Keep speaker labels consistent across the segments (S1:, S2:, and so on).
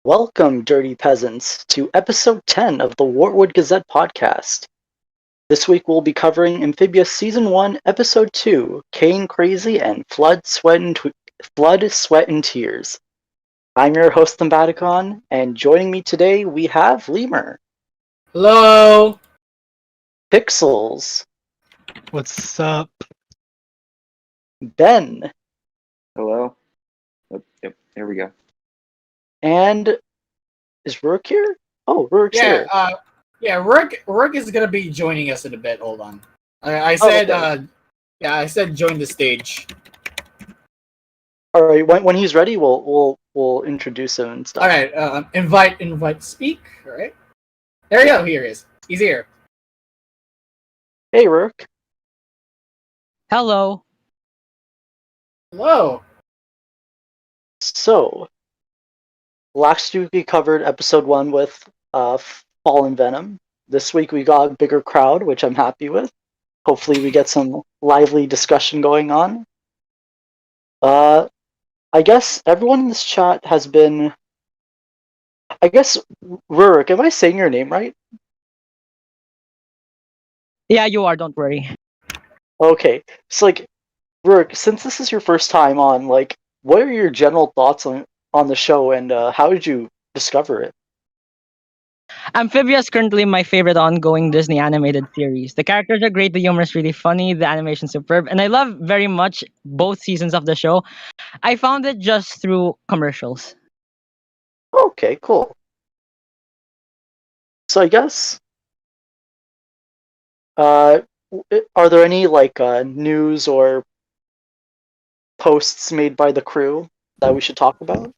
S1: Welcome, dirty peasants, to episode 10 of the Wartwood Gazette podcast. This week we'll be covering Amphibia Season 1, Episode 2, Cane Crazy and Flood, Sweat, and Tears. I'm your host, Thumbaticon, and joining me today we have Lemur,
S2: Hello.
S1: Pixels,
S3: What's up?
S1: Ben,
S4: Hello? Yep, here we go.
S1: and is Rurk here? Oh, Rurk's
S2: Yeah,
S1: here.
S2: Rurk is gonna be joining us in a bit. Hold on. I said,
S1: okay.
S2: I said join the stage.
S1: All right, when he's ready, we'll introduce him and stuff.
S2: All right, invite, speak. All right. There you go. Here he is. He's here.
S1: Hey, Rurk.
S3: Hello.
S2: Hello.
S1: So, last week we covered episode 1 with Fallen Venom. This week we got a bigger crowd, which I'm happy with. Hopefully we get some lively discussion going on. I guess everyone in this chat has been... I guess, Rurk, am I saying your name right?
S3: Yeah, you are. Don't worry.
S1: Okay, so Rurk, since this is your first time on, what are your general thoughts on the show, and how did you discover it?
S3: Amphibia is currently my favorite ongoing Disney animated series. The characters are great, the humor is really funny, the animation's superb, and I love very much both seasons of the show. I found it just through commercials.
S1: Okay, cool. So I guess, are there any news or posts made by the crew that we should talk about?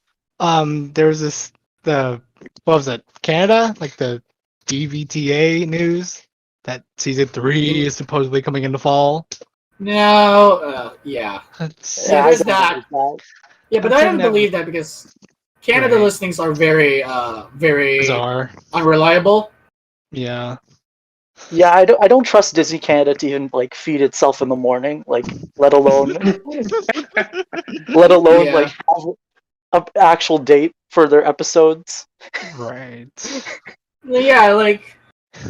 S3: There's what was it? Canada? Like the DVTA news that season 3 is supposedly coming in the fall.
S2: No. Yeah.
S3: That's
S2: There's that. Yeah, but I don't believe that because Canada
S3: Right.
S2: listings are very
S3: bizarre.
S2: unreliable.
S3: Yeah.
S1: Yeah, I don't trust Disney Canada to even feed itself in the morning, let alone
S2: Yeah.
S1: have an actual date for their episodes.
S3: Right.
S2: Yeah,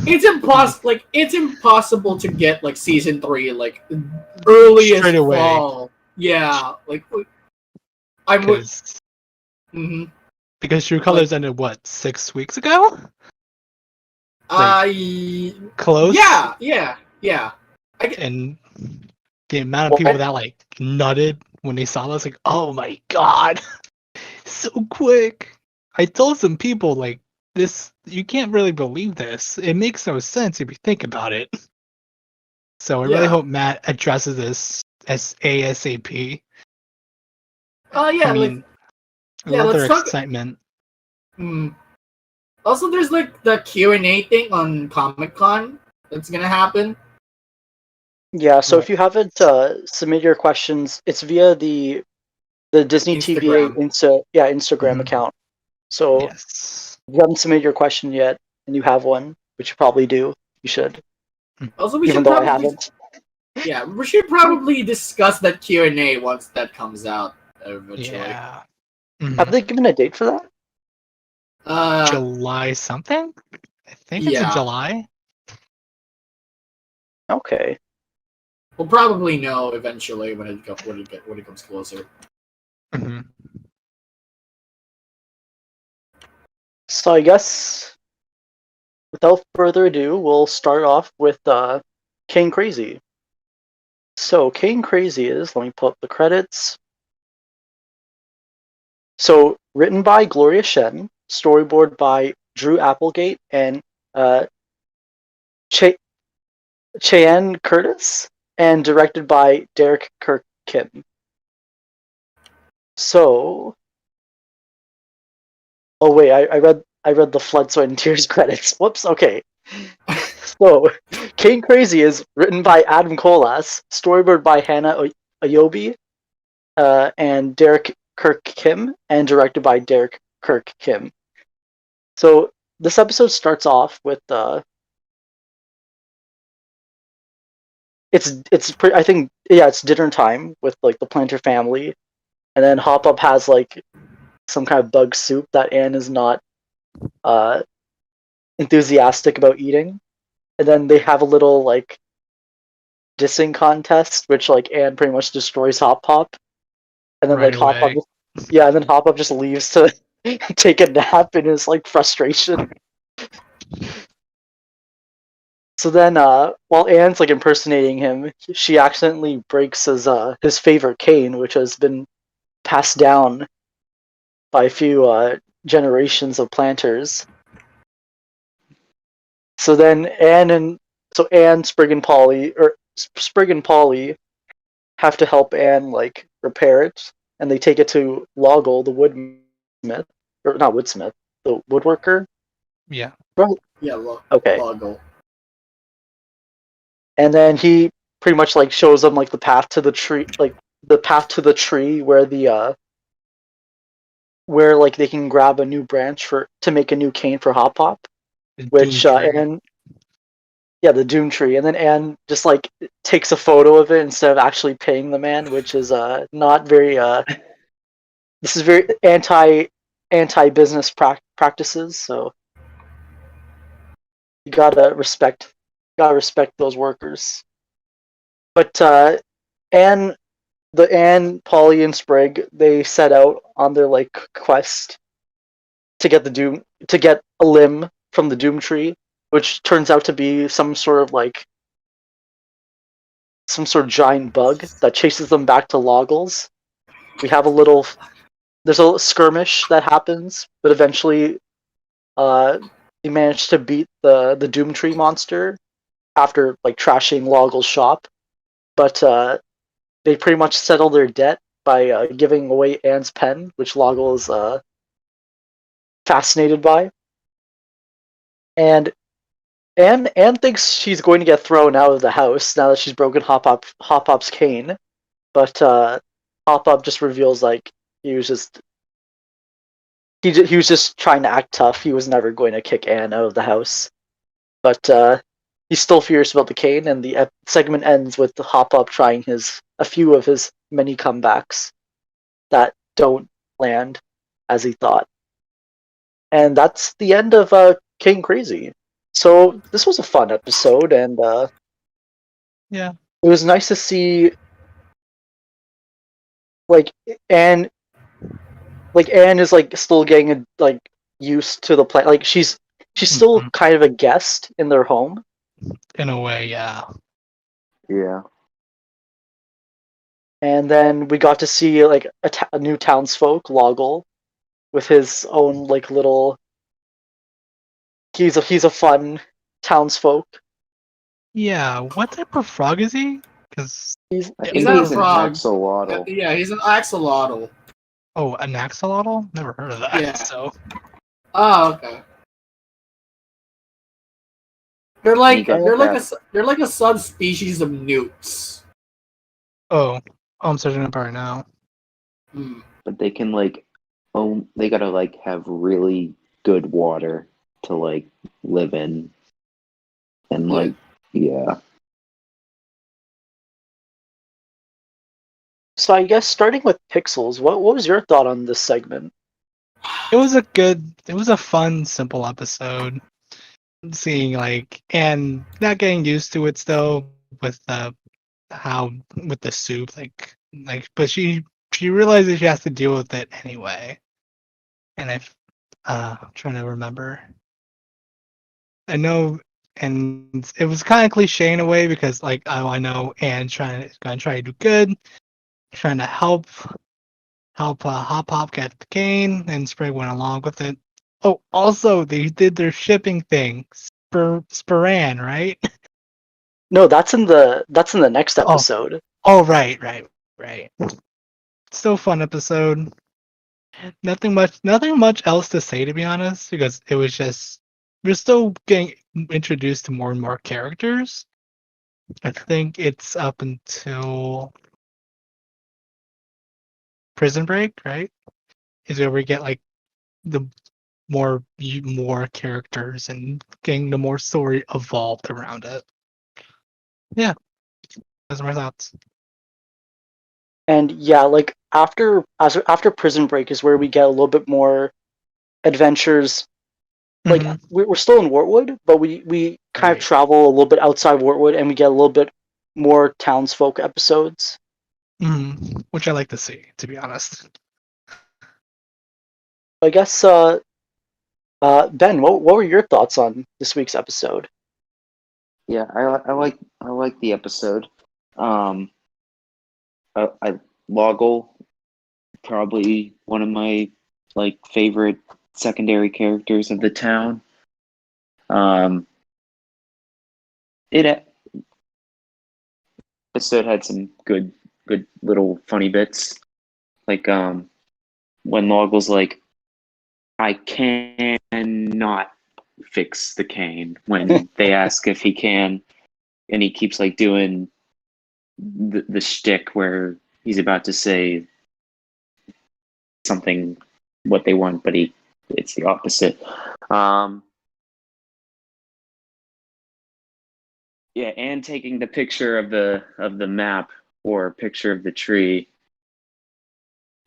S2: it's impossible to get season 3 early
S3: Straight
S2: as
S3: away.
S2: fall. Yeah, I would.
S3: Because True Colors ended what, 6 weeks ago? Close.
S2: Yeah.
S3: And the amount of people that nutted when they saw this, oh my god, so quick. I told some people this, you can't really believe this. It makes no sense if you think about it. So I really hope Matt addresses this as ASAP.
S2: Yeah.
S3: I mean, I love their excitement.
S2: Also, there's the Q&A thing on Comic-Con that's gonna happen.
S1: Yeah, so if you haven't submitted your questions, it's via the Disney TVA Instagram account. So
S3: yes.
S1: if you haven't submitted your question yet, and you have one, which you probably do, you should.
S2: Also, we
S1: even
S2: should
S1: though
S2: probably,
S1: I haven't.
S2: Yeah, we should probably discuss that Q&A once that comes out eventually.
S3: Yeah.
S1: Have they given a date for that?
S3: July something? I think it's in July.
S1: Okay.
S2: We'll probably know eventually when it comes closer.
S3: Mm-hmm.
S1: So I guess, without further ado, we'll start off with Cane Crazy. So Cane Crazy is, let me pull up the credits. So written by Gloria Shen, storyboard by Drew Applegate and Cheyenne Curtis, and directed by Derek Kirk Kim. So, oh wait, I read the Flood, Sweat, and Tears credits. Whoops. Okay. So, Cane Crazy is written by Adam Colas, storyboard by Hannah Ayobi, and Derek Kirk Kim, and directed by Derek Kirk Kim. So this episode starts off with I think it's dinner time with the Planter family, and then Hop Up has some kind of bug soup that Anne is not enthusiastic about eating. And then they have a little like dissing contest, which like Anne pretty much destroys Hop Pop. And then
S3: Right
S1: like Hop Pop,
S3: away.
S1: yeah, and then Hop Pop just leaves to take a nap in his like frustration. So then, while Anne's like impersonating him, she accidentally breaks his favorite cane, which has been passed down by a few generations of planters. So then Anne, Sprig, and Polly have to help Anne like repair it, and they take it to Loggle, the woodsmith, or not woodsmith, the woodworker.
S3: Yeah.
S2: Yeah,
S1: Okay.
S2: Loggle.
S1: And then he pretty much like shows them like the path to the tree, like the path to the tree where where like they can grab a new branch to make a new cane for Hop Pop,
S3: The
S1: which
S3: Doom Tree.
S1: Anne, yeah, the Doom Tree, and then Anne just like takes a photo of it instead of actually paying the man, which is not very this is very anti business practices, so you gotta respect those workers. But Anne, Polly, and Sprig, they set out on their like quest to get a limb from the Doom Tree, which turns out to be some sort of giant bug that chases them back to Loggles. We have there's a skirmish that happens, but eventually, they manage to beat the Doom Tree monster after like trashing Loggle's shop. But they pretty much settle their debt by giving away Anne's pen, which Loggle is fascinated by. And Anne thinks she's going to get thrown out of the house now that she's broken Hop Pop's cane, but Hop Pop just reveals like he was just trying to act tough. He was never going to kick Anne out of the house, but he's still furious about the cane. And the segment ends with Hop Pop trying a few of his many comebacks that don't land as he thought. And that's the end of King Crazy. So this was a fun episode, and
S3: Yeah.
S1: it was nice to see like Anne is like still getting like used to the play. Like she's still kind of a guest in their home.
S3: In a way, yeah.
S4: Yeah.
S1: And then we got to see like a new townsfolk, Loggle, with his own like little. He's a fun townsfolk.
S3: Yeah. What type of frog is he? Because
S4: I
S2: He's
S4: think
S2: not a
S4: he's an
S2: frog.
S4: axolotl.
S2: Yeah, he's an axolotl.
S3: oh, an axolotl? Never heard of that.
S2: Yeah.
S3: So
S2: Oh, okay. They're like a subspecies of newts.
S3: I'm searching up right now.
S2: Hmm.
S4: But they can they gotta like have really good water to like live in, and like yeah.
S1: So I guess starting with Pixels, what was your thought on this segment?
S3: It was a fun, simple episode. Seeing like and not getting used to it still with with the soup, but she realizes she has to deal with it anyway. And I'm trying to remember. I know, and it was kind of cliche in a way because like I know Anne's gonna try to do good, trying to help Hop Hop get the cane, and Sprig went along with it. Oh, also they did their shipping thing, Spiran, right?
S1: No, that's in the next episode.
S3: Oh, right. Still fun episode. Nothing much else to say to be honest, because it was just we're still getting introduced to more and more characters. I think it's up until Prison Break, right? Is where we get like the more characters and getting the more story evolved around it. Yeah, those are my thoughts.
S1: And yeah, like after Prison Break is where we get a little bit more adventures. Like
S3: Mhm.
S1: we're still in Wartwood, but we kind of
S3: Right.
S1: travel a little bit outside Wartwood, and we get a little bit more townsfolk episodes.
S3: Which I like to see, to be honest.
S1: I guess Ben, what were your thoughts on this week's episode?
S4: Yeah, I like the episode. I Loggle, probably one of my like favorite secondary characters of the town. It episode had some good little funny bits, like when Loggle's like, I cannot fix the cane when they ask if he can, and he keeps like doing the shtick where he's about to say something what they want, but it's the opposite. Yeah, and taking the picture of the map or picture of the tree.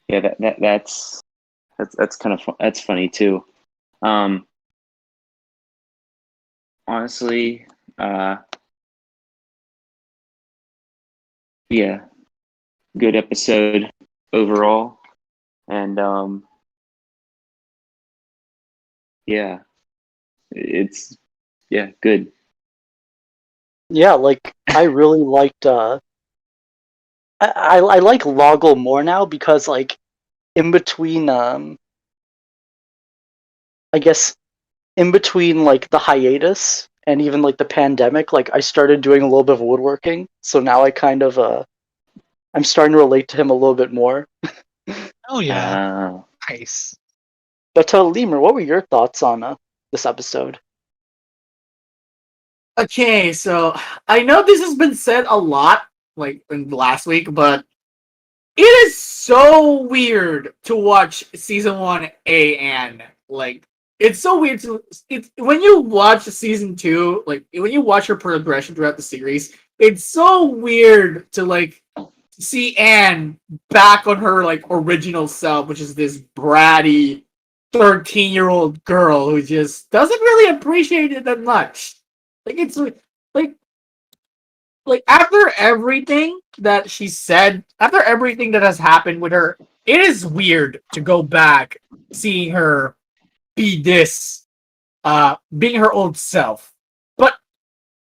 S4: Yeah, that's kind of that's funny too. Honestly, yeah, good episode overall, and yeah, it's good.
S1: Yeah, like I really liked I like Loggle more now because like in between I guess in between like the hiatus and even like the pandemic, like I started doing a little bit of woodworking. So now I kind of I'm starting to relate to him a little bit more.
S3: Oh yeah,
S4: Uh,
S3: nice.
S1: But Lemur, what were your thoughts on this episode?
S2: Okay, so I know this has been said a lot, like in last week, but it is so weird to watch season 1 AN. Like, it's so weird to when you watch season 2, like when you watch her progression throughout the series, it's so weird to like see Anne back on her like original self, which is this bratty 13-year-old girl who just doesn't really appreciate it that much. Like it's like after everything that she said, after everything that has happened with her, it is weird to go back seeing her be this being her old self. But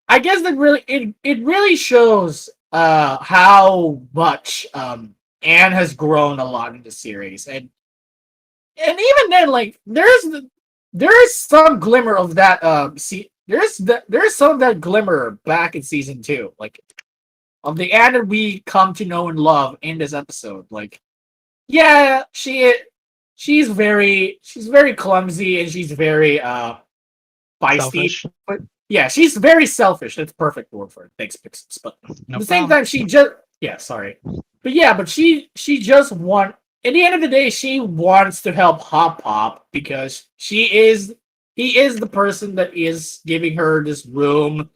S2: I guess that really it really shows how much Anne has grown a lot in the series. And even then, like there is some glimmer of that there's some of that glimmer back in season 2. Like of the Anne that we come to know and love in this episode. Like, yeah, she's very clumsy and she's very feisty.
S3: Selfish.
S2: But yeah, she's very selfish. That's a perfect word for it. Thanks, Pixels. But
S3: No
S2: at the same
S3: problem.
S2: time, sorry. But she just want at the end of the day, she wants to help Hop Pop because he is the person that is giving her this room,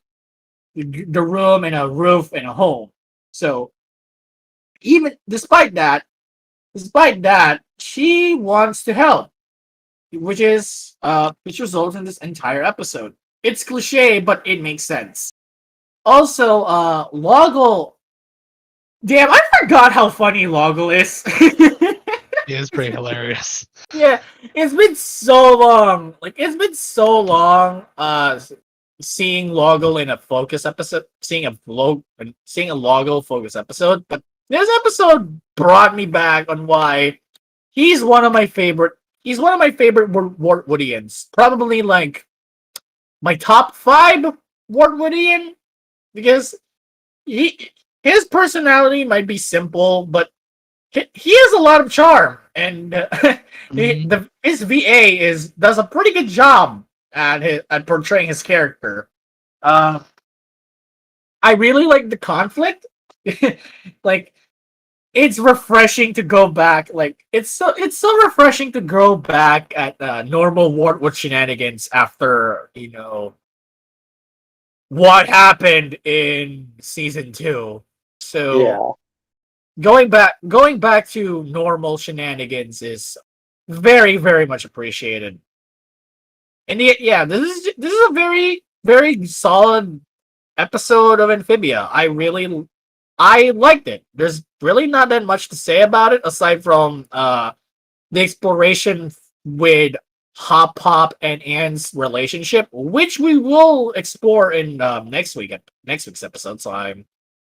S2: the room and a roof and a home. So even despite that, she wants to help, which results in this entire episode. It's cliche, but it makes sense. Also, Loggle. Damn, I forgot how funny Loggle is.
S3: It is pretty hilarious.
S2: Yeah, it's been so long. Like it's been so long. Seeing Loggle in a focus episode, seeing a Loggle focus episode, but this episode brought me back on why he's one of my favorite. He's one of my favorite Wartwoodians. Probably like my top 5 Wartwoodian because his personality might be simple, but he has a lot of charm, and his VA does a pretty good job at portraying his character. I really like the conflict. Like it's refreshing to go back. Like it's so refreshing to go back at normal Wartwood shenanigans after what happened in season 2. So
S1: Yeah.
S2: going back to normal shenanigans is very, very much appreciated. And yeah, this is a very, very solid episode of Amphibia. I liked it. There's really not that much to say about it aside from the exploration with Hop Hop and Anne's relationship, which we will explore in next week's episode.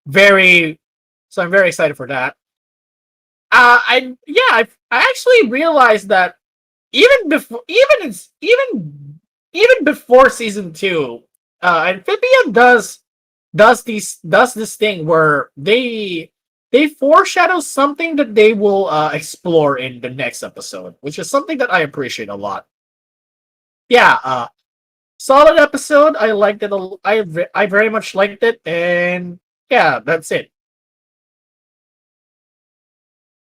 S2: Very I'm very excited for that. I actually realized that even before season 2, Amphibia does this thing where they foreshadow something that they will explore in the next episode, which is something that I appreciate a lot. Yeah, solid episode. I liked it. I very much liked it, and yeah, that's it.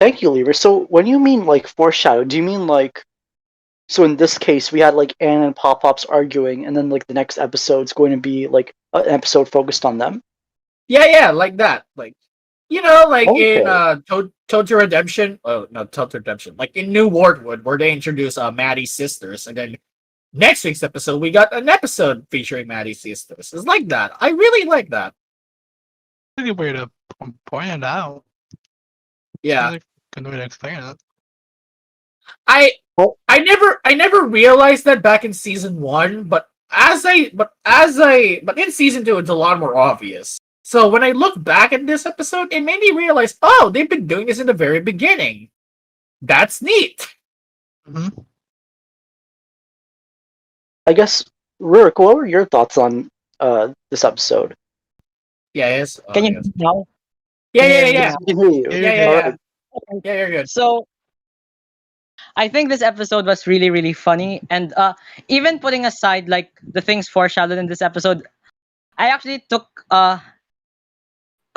S1: Thank you, Lever. So when you mean like foreshadow, do you mean like, so in this case we had like Anne and Pop Pops arguing, and then like the next episode's going to be like an episode focused on them?
S2: Yeah, like that. Like, like in
S1: Okay.
S2: Total Redemption. Oh no, Total Redemption. Like in New Wartwood, where they introduce Maddie's sisters, and then next week's episode we got an episode featuring Maddie's sisters. It's like that. I really like that.
S3: That's a good way to point it out.
S2: Yeah.
S3: That's a good way to explain it.
S2: I never realized that back in season 1, but in season 2 it's a lot more obvious. So when I look back at this episode, it made me realize, oh, they've been doing this in the very beginning. That's neat.
S3: Mm-hmm.
S1: I guess, Rurk, what were your thoughts on this episode?
S2: Yeah, yes.
S5: Can you now?
S2: Yeah.
S1: Yes, we can hear you.
S2: Yeah.
S1: Alright.
S2: Yeah, you're good.
S5: So I think this episode was really, really funny, and even putting aside like the things foreshadowed in this episode, I actually took a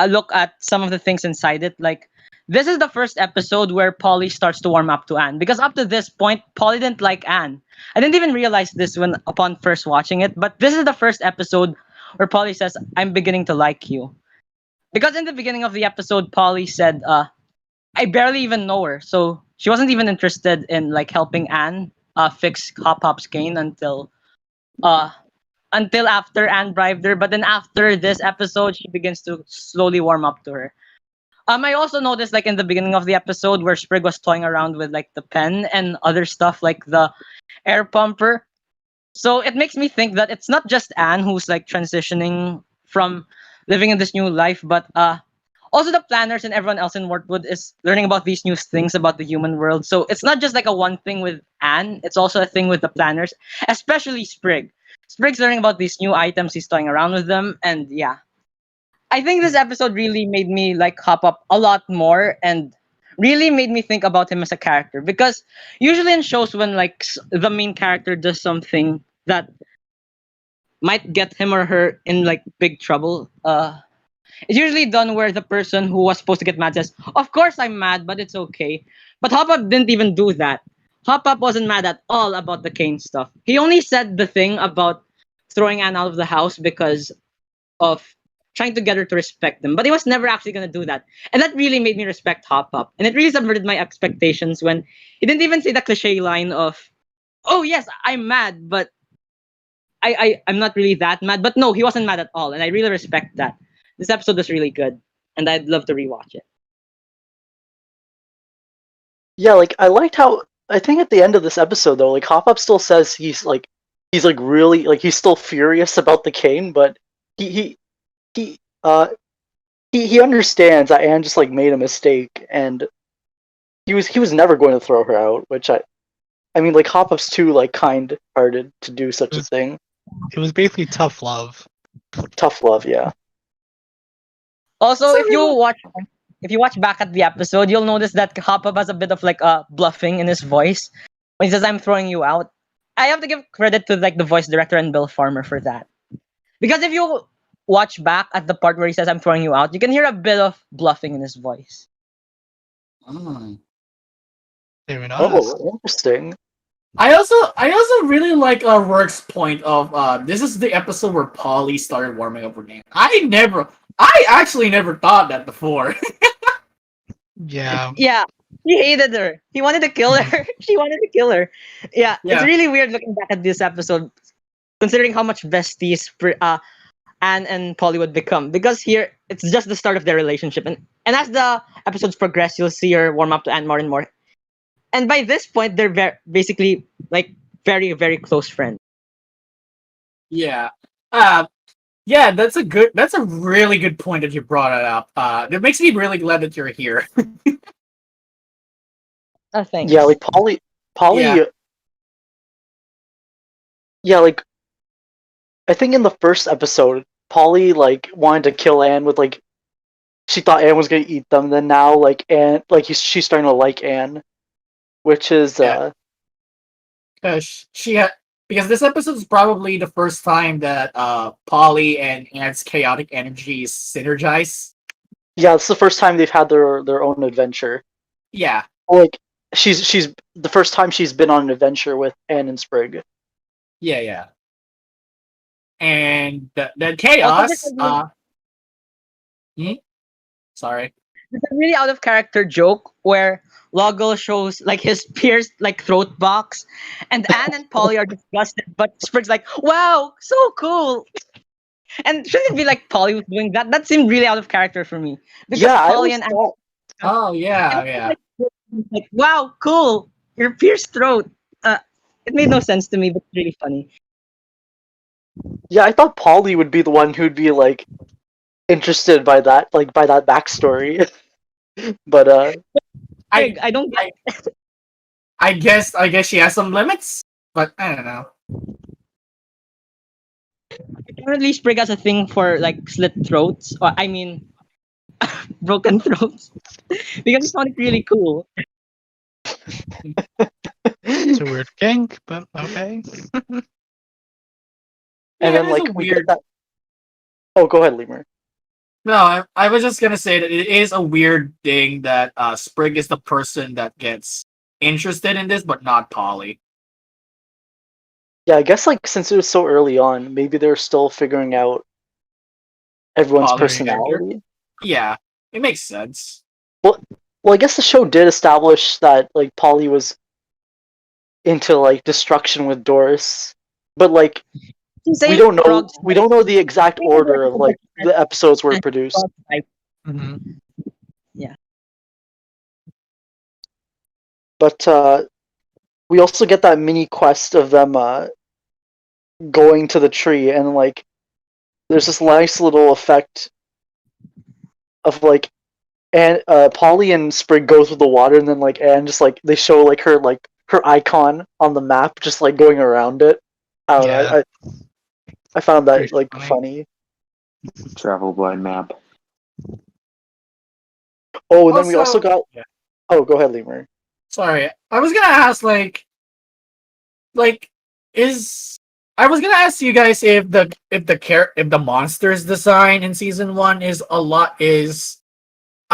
S5: look at some of the things inside it. Like, this is the first episode where Polly starts to warm up to Anne, because up to this point, Polly didn't like Anne. I didn't even realize this when upon first watching it, but this is the first episode where Polly says, "I'm beginning to like you." Because in the beginning of the episode, Polly said, I barely even know her, so she wasn't even interested in like helping Anne fix Hop Hop's cane until after Anne bribed her. But then after this episode, she begins to slowly warm up to her. I also noticed like in the beginning of the episode where Sprig was toying around with like the pen and other stuff like the air pumper. So it makes me think that it's not just Anne who's like transitioning from living in this new life, but also the planners and everyone else in Wartwood is learning about these new things about the human world. So it's not just like a one thing with Anne, it's also a thing with the planners, especially Sprig. Sprig's learning about these new items, he's toying around with them, and yeah. I think this episode really made me like Hop Up a lot more and really made me think about him as a character, because usually in shows when like the main character does something that might get him or her in like big trouble, it's usually done where the person who was supposed to get mad says, "Of course I'm mad, but it's okay." But Hop Up didn't even do that. Hop Up wasn't mad at all about the cane stuff. He only said the thing about throwing Anne out of the house because of trying to get her to respect them. But he was never actually going to do that. And that really made me respect Hop Up. And it really subverted my expectations when he didn't even say the cliche line of, "Oh yes, I'm mad, but I'm not really that mad." But no, he wasn't mad at all. And I really respect that. This episode was really good. And I'd love to rewatch it.
S1: Yeah, like I liked how, I think at the end of this episode though, like Hop Up still says he's really like he's still furious about the cane, but he he uh he understands that Anne just like made a mistake, and he was never going to throw her out, which I mean like Hop Up's too like kind hearted to do such a thing.
S3: It was basically tough love.
S1: Tough love, yeah.
S5: Also,
S2: So
S5: if you watch back at the episode, you'll notice that Hop Up has a bit of like bluffing in his voice when he says, "I'm throwing you out." I have to give credit to like the voice director and Bill Farmer for that. Because if you watch back at the part where he says, "I'm throwing you out," you can hear a bit of bluffing in his voice.
S3: Didn't even notice.
S1: Oh, interesting.
S2: I also really like Rurk's point of this is the episode where Polly started warming up her name. I actually never thought that before.
S3: Yeah.
S5: Yeah, he hated her. He wanted to kill her. She wanted to kill her. Yeah, it's
S2: Yeah.
S5: really weird looking back at this episode, considering how much besties Anne and Polly would become. Because here, it's just the start of their relationship, and as the episodes progress, you'll see her warm up to Anne more and more. And by this point, they're basically like very, very close friends.
S2: Yeah. Yeah, that's a really good point that you brought it up. It makes me really glad that you're here.
S5: Oh, thanks.
S1: Yeah, like Polly.
S2: Yeah.
S1: Yeah, like I think in the first episode, Polly like wanted to kill Anne with like she thought Anne was gonna eat them. Then now like Anne like she's starting to like Anne, which is
S2: Yeah. Because this episode is probably the first time that Polly and Anne's chaotic energies synergize.
S1: yeah, it's the first time they've had their own adventure.
S2: Yeah.
S1: Like she's the first time she's been on an adventure with Anne and Sprig.
S2: Yeah. And the chaos. Sorry.
S5: It's a really out of character joke where Loggle shows like his pierced like throat box, and Anne and Polly are disgusted, but Sprig's like, "Wow, so cool!" And shouldn't it be like Polly was doing that? That seemed really out of character for me because
S1: Yeah, I
S5: Polly
S1: always
S5: and Anne
S1: thought.
S2: Oh yeah.
S5: like, "Wow, cool! Your pierced throat." It made no sense to me, but it's really funny.
S1: Yeah, I thought Polly would be the one who'd be like interested by that backstory. But
S5: Sprig, I don't get.
S2: I guess she has some limits, but I don't know.
S5: Apparently, Sprig has a thing for like slit throats, or I mean, broken throats, because it sounded really cool.
S3: It's a weird kink, but okay.
S1: and then
S2: it is
S1: like
S2: a
S1: we get
S2: weird.
S1: that. Oh, go ahead, Lemur.
S2: No, I was just gonna say that it is a weird thing that Sprig is the person that gets interested in this, but not Polly.
S1: Yeah, I guess like since it was so early on, maybe they're still figuring out everyone's
S2: Polly and Hector.
S1: personality.
S2: Yeah, it makes sense.
S1: Well, I guess the show did establish that like Polly was into like destruction with Doris, but like we don't know the exact order of like the episodes were produced.
S3: Mm-hmm.
S1: But we also get that mini quest of them going to the tree, and like there's this nice little effect of like and Polly and Sprig go through the water, and then like Anne just like they show like her icon on the map, just like going around it. I don't know. I found that
S3: Pretty
S1: like funny.
S4: Travel by map.
S1: Oh, and then we also got.
S2: Yeah.
S1: Oh, go ahead, Lemur.
S2: Sorry, I was gonna ask I was gonna ask you guys if the monsters design in season 1 is a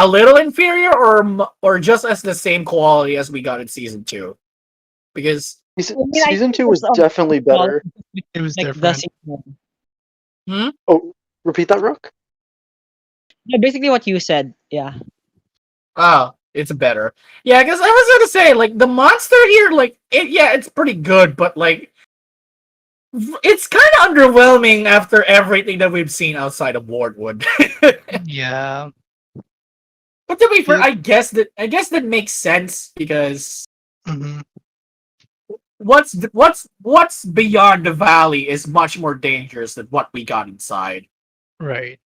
S2: little inferior or just as the same quality as we got in season 2, because
S1: Season 2 was definitely better.
S3: It was
S5: Like
S3: different.
S1: Oh, repeat that, Rook.
S5: Yeah, basically what you said. Yeah.
S2: oh, it's better. Yeah, because I was gonna say like the monster here, like it's pretty good, but like it's kind of underwhelming after everything that we've seen outside of Wartwood.
S3: Yeah.
S2: But to be fair, I guess that makes sense because
S3: Mm-hmm.
S2: what's beyond the valley is much more dangerous than what we got inside.
S3: Right.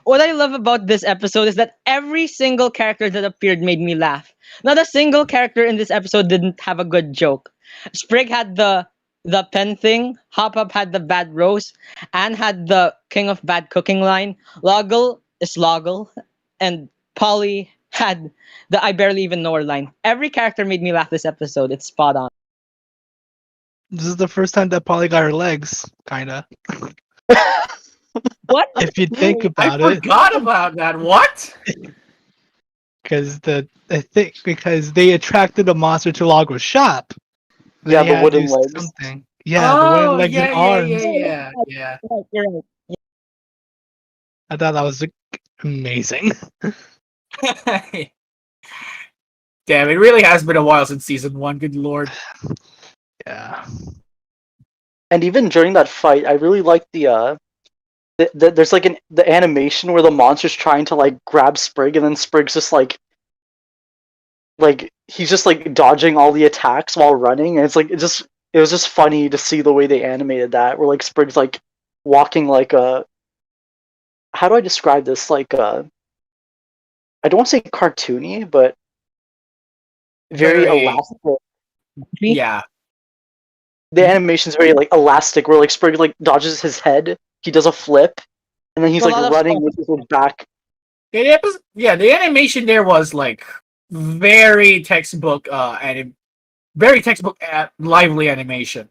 S5: What I love about this episode is that every single character that appeared made me laugh. Not a single character in this episode didn't have a good joke. Sprig had the pen thing. Hop Hop had the bad roast. Anne had the king of bad cooking line. Loggle is Loggle, and Polly had the I barely even know her line. Every character made me laugh this episode. It's spot on.
S3: This is the first time that Polly got her legs, kinda.
S5: What?
S3: If you think about
S2: I
S3: it,
S2: forgot about that. What?
S3: because because they attracted a monster to Lago's shop.
S1: Yeah,
S3: They
S1: the
S3: had to
S1: wooden
S3: do
S1: legs.
S3: something. Yeah, the wooden legs and arms.
S2: Yeah.
S5: Right, you're right.
S3: I thought that was amazing.
S2: Damn, it really has been a while since season 1. Good lord.
S3: Yeah.
S1: And even during that fight, I really like there's like the animation where the monster's trying to like grab Sprig, and then Sprig's just like he's just like dodging all the attacks while running, and it was just funny to see the way they animated that, where like Sprig's like walking like a, how do I describe this, like I don't want to say cartoony, but very elastic.
S2: Yeah.
S1: The animation's very like elastic, where like Sprig like dodges his head, he does a flip, and then he's
S5: A
S1: like
S5: lot of
S1: running
S5: stuff.
S1: with his back.
S2: The animation there was like very textbook lively animation.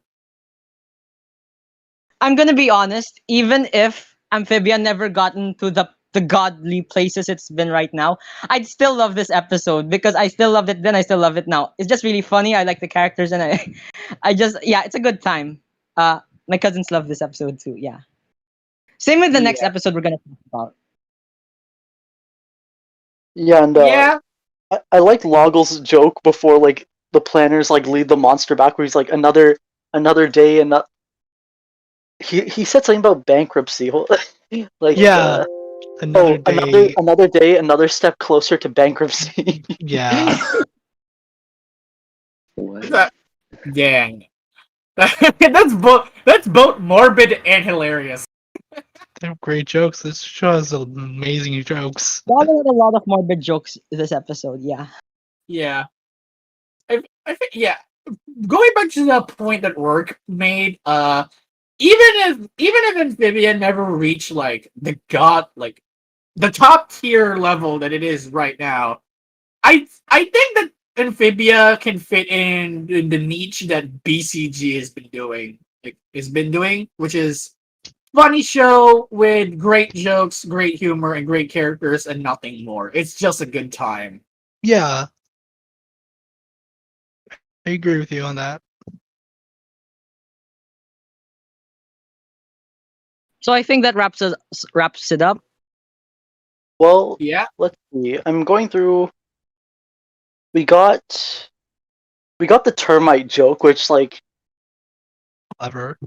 S5: I'm gonna be honest. Even if Amphibia never gotten to the godly places it's been right now, I'd still love this episode because I still loved it then. I still love it now. It's just really funny. I like the characters, and I just it's a good time. My cousins love this episode too. Yeah. Same with the next
S2: Yeah.
S5: episode we're gonna talk about.
S1: Yeah, and
S2: Yeah.
S1: I like Loggle's joke before like the planners like lead the monster back, where he's like another day, and he said something about bankruptcy. Like
S3: Yeah. Another day.
S1: another day, another step closer to bankruptcy.
S3: Yeah.
S4: What?
S2: Dang. That's both morbid and hilarious.
S3: They have great jokes. This show has amazing jokes.
S5: Gavin had a lot of morbid jokes this episode. Yeah.
S2: Yeah. I think going back to the point that Rurk made, even if Amphibia never reached like the top tier level that it is right now, I think that Amphibia can fit in the niche that BCG has been doing, which is funny show with great jokes, great humor, and great characters, and nothing more. It's just a good time.
S3: Yeah. I agree with you on that.
S5: So I think that wraps it up.
S1: Well,
S2: Yeah.
S1: let's see. I'm going through. We got the termite joke, which like,
S3: Clever.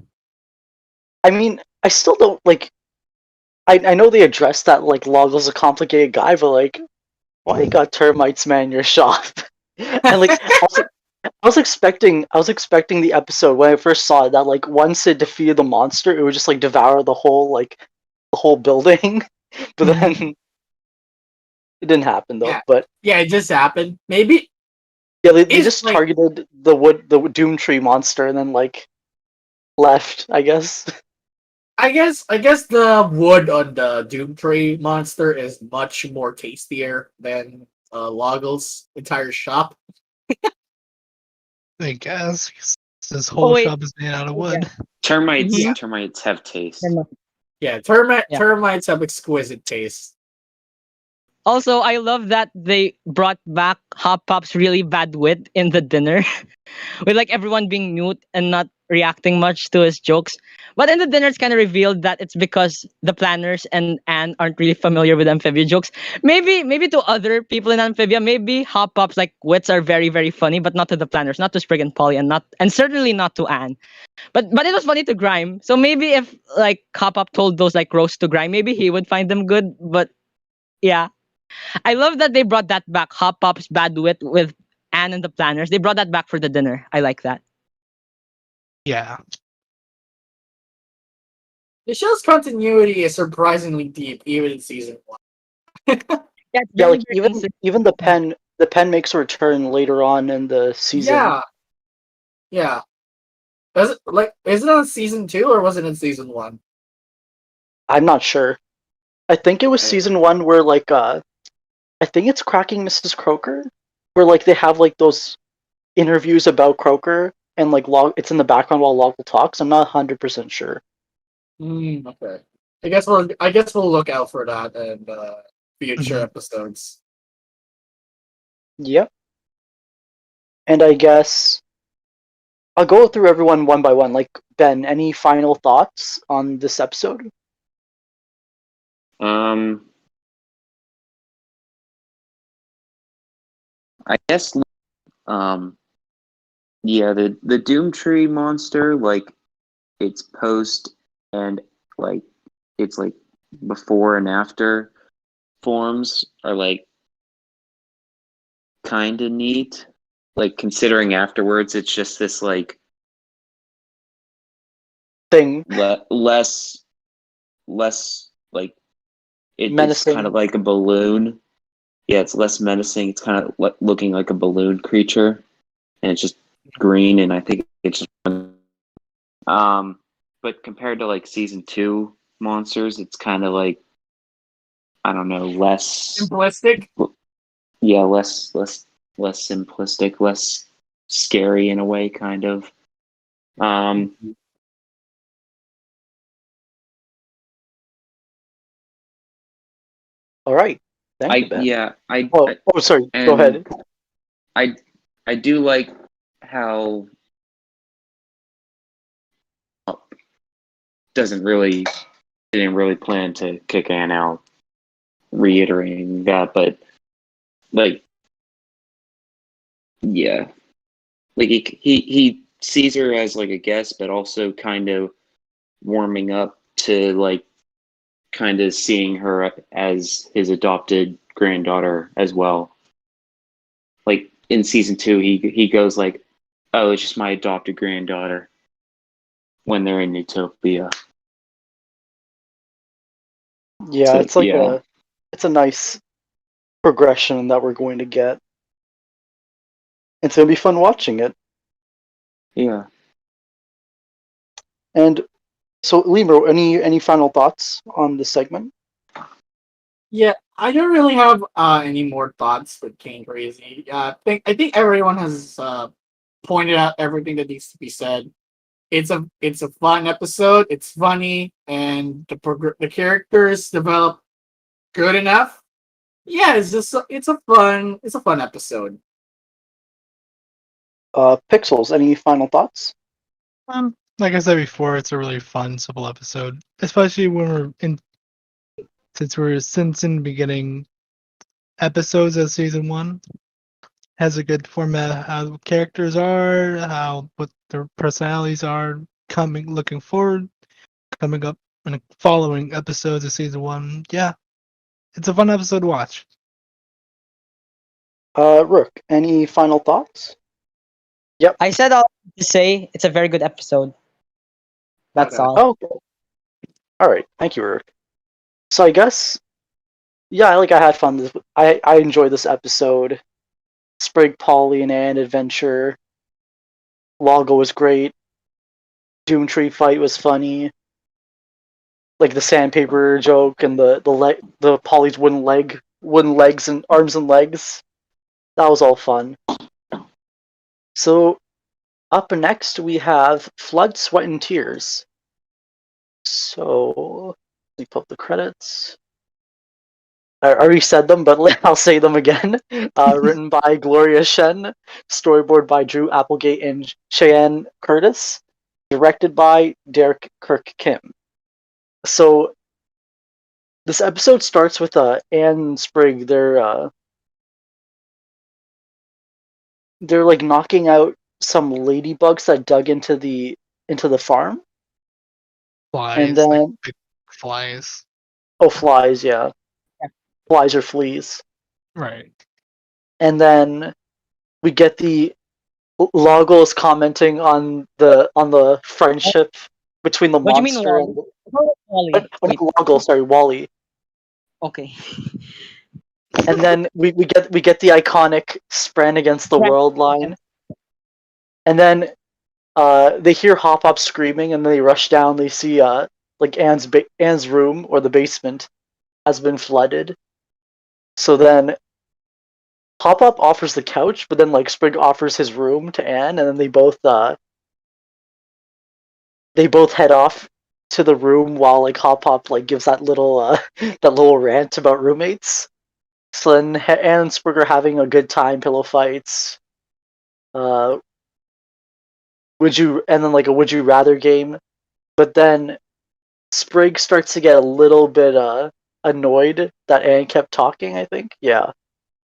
S1: I mean, I still don't like. I know they addressed that like Loggle's a complicated guy, but like, why you got termites, man, in your shop? And like, I was expecting the episode when I first saw it that like once it defeated the monster, it would just like devour the whole building. But then it didn't happen though.
S2: Yeah.
S1: But
S2: Yeah, it just happened. Maybe
S1: yeah, they
S2: it's
S1: just
S2: like-
S1: targeted the Doom Tree monster and then like left, I guess.
S2: I guess the wood on the Doomtree monster is much more tastier than Loggle's entire shop.
S3: I guess. This whole
S5: wait.
S3: shop is made out of wood.
S4: Termites.
S5: Mhm.
S4: Termites have taste.
S2: Yeah,
S5: Yeah.
S2: termites have exquisite taste.
S5: Also, I love that they brought back Hop Pop's really bad wit in the dinner, with like everyone being mute and not reacting much to his jokes. But in the dinner, it's kind of revealed that it's because the planners and Anne aren't really familiar with Amphibia jokes. Maybe to other people in Amphibia, maybe Hop Pop's like wits are very very funny, but not to the planners, not to Sprig and Polly, and certainly not to Anne. But it was funny to Grime. So maybe if like Hop Pop told those like roasts to Grime, maybe he would find them good. But yeah. I love that they brought that back. Hop Pop's bad wit with Anne and the planners. They brought that back for the dinner. I like that.
S3: Yeah.
S2: The show's continuity is surprisingly deep, even in season 1.
S5: Yeah, it's
S1: Yeah,
S5: very,
S1: like
S5: very consistent.
S1: even the pen makes a return later on in the season.
S2: Yeah. Is it on season 2 or was it in season 1?
S1: I'm not sure. I think it was
S2: Okay.
S1: season 1 where like I think it's Cracking Mrs. Croker, where like they have like those interviews about Croker and like it's in the background while Loggle talks. I'm not 100% sure.
S2: Okay. I guess we'll look out for that in future
S3: Mhm.
S2: episodes.
S1: Yep. And I guess I'll go through everyone one by one. Like Ben, any final thoughts on this episode?
S4: I guess yeah, the Doomtree monster, like its post and like it's like before and after forms are like kind of neat. Like considering afterwards, it's just this like
S1: Thing
S4: less like it's kind of
S1: menacing.
S4: like a balloon. Yeah, it's less menacing. It's kind of looking like a balloon creature, and it's just green. And I think it's just but compared to like season 2 monsters, it's kind of like I don't know, less
S2: Simplistic.
S4: yeah, less simplistic, less scary in a way, kind of. Um,
S1: All right. Thank you,
S4: I
S1: Ben.
S4: yeah,
S1: Oh, sorry. Go
S4: and
S1: ahead.
S4: I I do like how didn't really plan to kick Anne out, reiterating that, but like yeah, like he sees her as like a guest, but also kind of warming up to like kind of seeing her as his adopted granddaughter as well. Like in season 2, he goes like, "Oh, it's just my adopted granddaughter." When they're in Utopia,
S1: Yeah,
S4: so
S1: it's like
S4: yeah,
S1: it's a nice progression that we're going to get. It's gonna be fun watching it.
S4: yeah.
S1: And so, Lemur, any final thoughts on this segment?
S2: Yeah, I don't really have any more thoughts with Kane Crazy. I think everyone has pointed out everything that needs to be said. It's a fun episode. It's funny, and the characters develop good enough. Yeah, it's a fun episode.
S1: Pixels, any final thoughts?
S3: Like I said before, it's a really fun, simple episode, especially when since in the beginning episodes of season 1 has a good format, how the characters are, how what their personalities are looking forward, coming up in the following episodes of season 1. Yeah, it's a fun episode to watch.
S1: Rook, any final thoughts?
S5: I said all to say it's a very good episode. That's all.
S1: Oh, okay. All right. Thank you, Rook. So I guess, yeah, I had fun. I enjoyed this episode. Sprig, Polly, and Anne adventure. Lago was great. Doomtree fight was funny. Like the sandpaper joke and the Polly's wooden legs and arms and legs. That was all fun. So up next we have Flood, Sweat, and Tears. So let me pull up the credits. I already said them, but I'll say them again. Written by Gloria Shen, storyboard by Drew Applegate and Cheyenne Curtis, directed by Derek Kirk Kim. So this episode starts with Anne and Sprig. They're like knocking out some ladybugs that dug into the farm, and
S3: Flies, like
S1: then
S3: big flies.
S1: flies, yeah, flies or fleas,
S3: Right.
S1: and then we get the Logos commenting on the friendship between the
S5: What do you mean,
S1: monster
S5: Wally?
S1: and
S5: Wally. Wait.
S1: Logos, sorry, Wally.
S5: Okay.
S1: And then we get the iconic "Spren against the world" line, and then they hear Hop Hop screaming, and then they rush down. They see like Anne's room or the basement has been flooded. So then Hop Hop offers the couch, but then like Sprig offers his room to Anne, and then they both head off to the room while like Hop Hop like gives that little that little rant about roommates. So then Anne and Sprig are having a good time, pillow fights. Uh, and then like a would you rather game, but then Sprig starts to get a little bit annoyed that Anne kept talking. I think, yeah,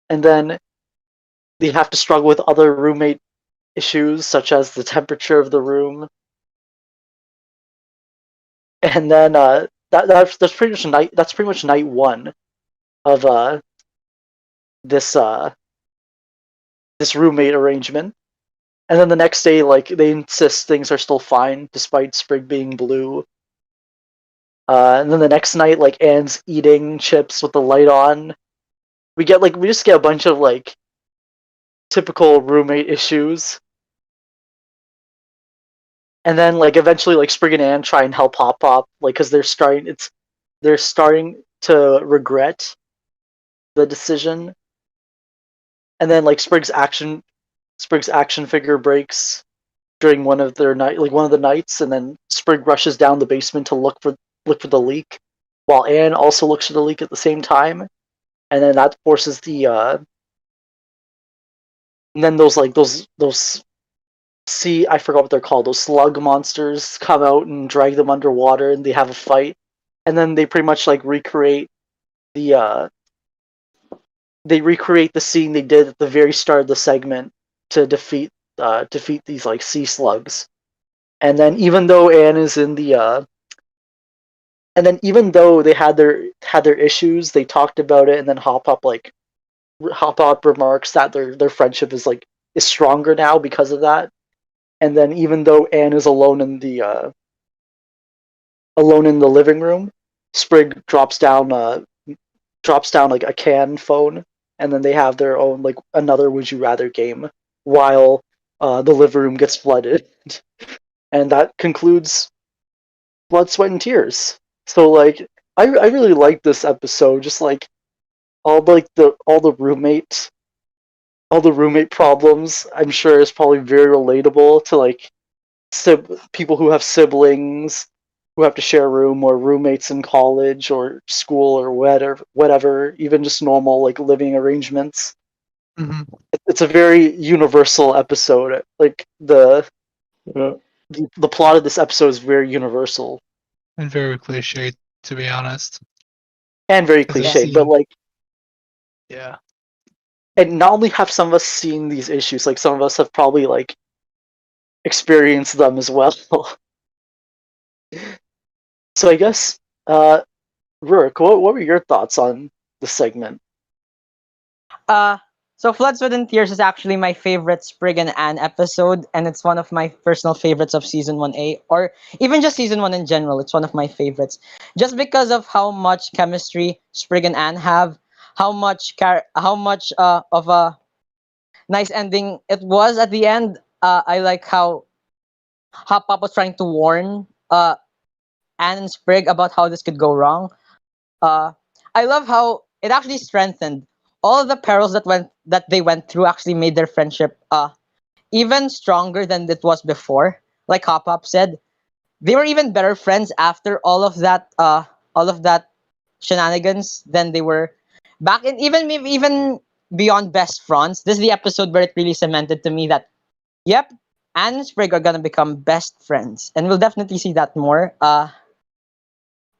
S1: and then they have to struggle with other roommate issues such as the temperature of the room, and then that's pretty much night one of this this roommate arrangement. And then the next day, like, they insist things are still fine despite Sprig being blue. And then the next night, like, Anne's eating chips with the light on. We just get a bunch of like typical roommate issues. And then like eventually, like, Sprig and Anne try and help Hop Pop, like, because they're starting to regret the decision. And then like Sprig's action figure breaks during one of the nights, and then Sprig rushes down the basement to look for the leak, while Anne also looks for the leak at the same time, and then that forces the and then those I forgot what they're called, those slug monsters come out and drag them underwater, and they have a fight, and then they pretty much like recreate the scene they did at the very start of the segment to defeat these like sea slugs. And then even though Anne is in the and then even though they had their issues, they talked about it, and then Hop Pop remarks that their friendship is stronger now because of that. And then even though Anne is alone in the living room, Sprig drops down like a can phone, and then they have their own like another Would You Rather game while the living room gets flooded. And that concludes Blood, Sweat, and Tears. So like I really like this episode, just like all the roommate problems. I'm sure is probably very relatable to like people who have siblings who have to share a room, or roommates in college or school or whatever, even just normal like living arrangements.
S3: Mm-hmm.
S1: It's a very universal episode. Like the plot of this episode is very universal
S3: And very cliche, to be honest.
S1: and very cliche, but like,
S3: yeah.
S1: and not only have some of us seen these issues, like some of us have probably like experienced them as well. So I guess, Rurk, what were your thoughts on the segment?
S5: So Flood, Sweat, and Tears is actually my favorite Sprig and Anne episode, and it's one of my personal favorites of season 1A, or even just season 1 in general. It's one of my favorites. Just because of how much chemistry Sprig and Anne have, how much of a nice ending it was at the end. I like how Hop Pop was trying to warn Anne and Sprig about how this could go wrong. I love how it actually strengthened all of the perils that they went through. Actually made their friendship even stronger than it was before. Like Hop Pop said, they were even better friends after all of that shenanigans than they were back in, even beyond best friends. This is the episode where it really cemented to me that yep, Anne and Sprig are gonna become best friends, and we'll definitely see that more.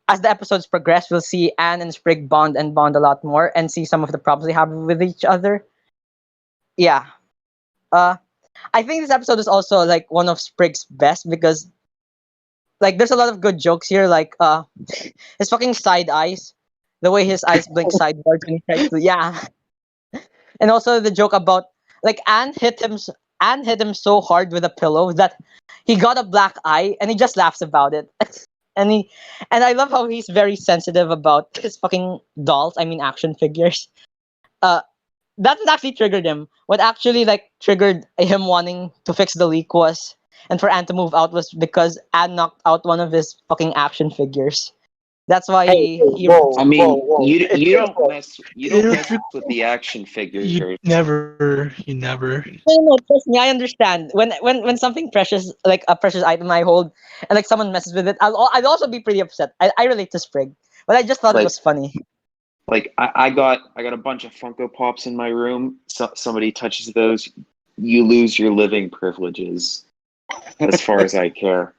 S5: As the episodes progress, we'll see Anne and Sprig bond a lot more, and see some of the problems they have with each other. Yeah. I think this episode is also like one of Sprig's best because like there's a lot of good jokes here, like his fucking side eyes, the way his eyes blink sideways when he tries to, yeah. And also the joke about like Anne hit him so hard with a pillow that he got a black eye, and he just laughs about it. And I love how he's very sensitive about his fucking dolls, I mean action figures. That actually triggered him. What actually like triggered him wanting to fix the leak was, and for Anne to move out, was because Anne knocked out one of his fucking action figures. That's why he
S4: I mean,
S1: whoa.
S4: you don't mess with the action figures.
S3: You never.
S5: No, trust me, I understand. When something precious, like a precious item I hold, and like someone messes with it, I'd also be pretty upset. I relate to Sprig, but I just thought it was funny.
S4: Like I got a bunch of Funko Pops in my room. Somebody touches those, you lose your living privileges. As far as I care.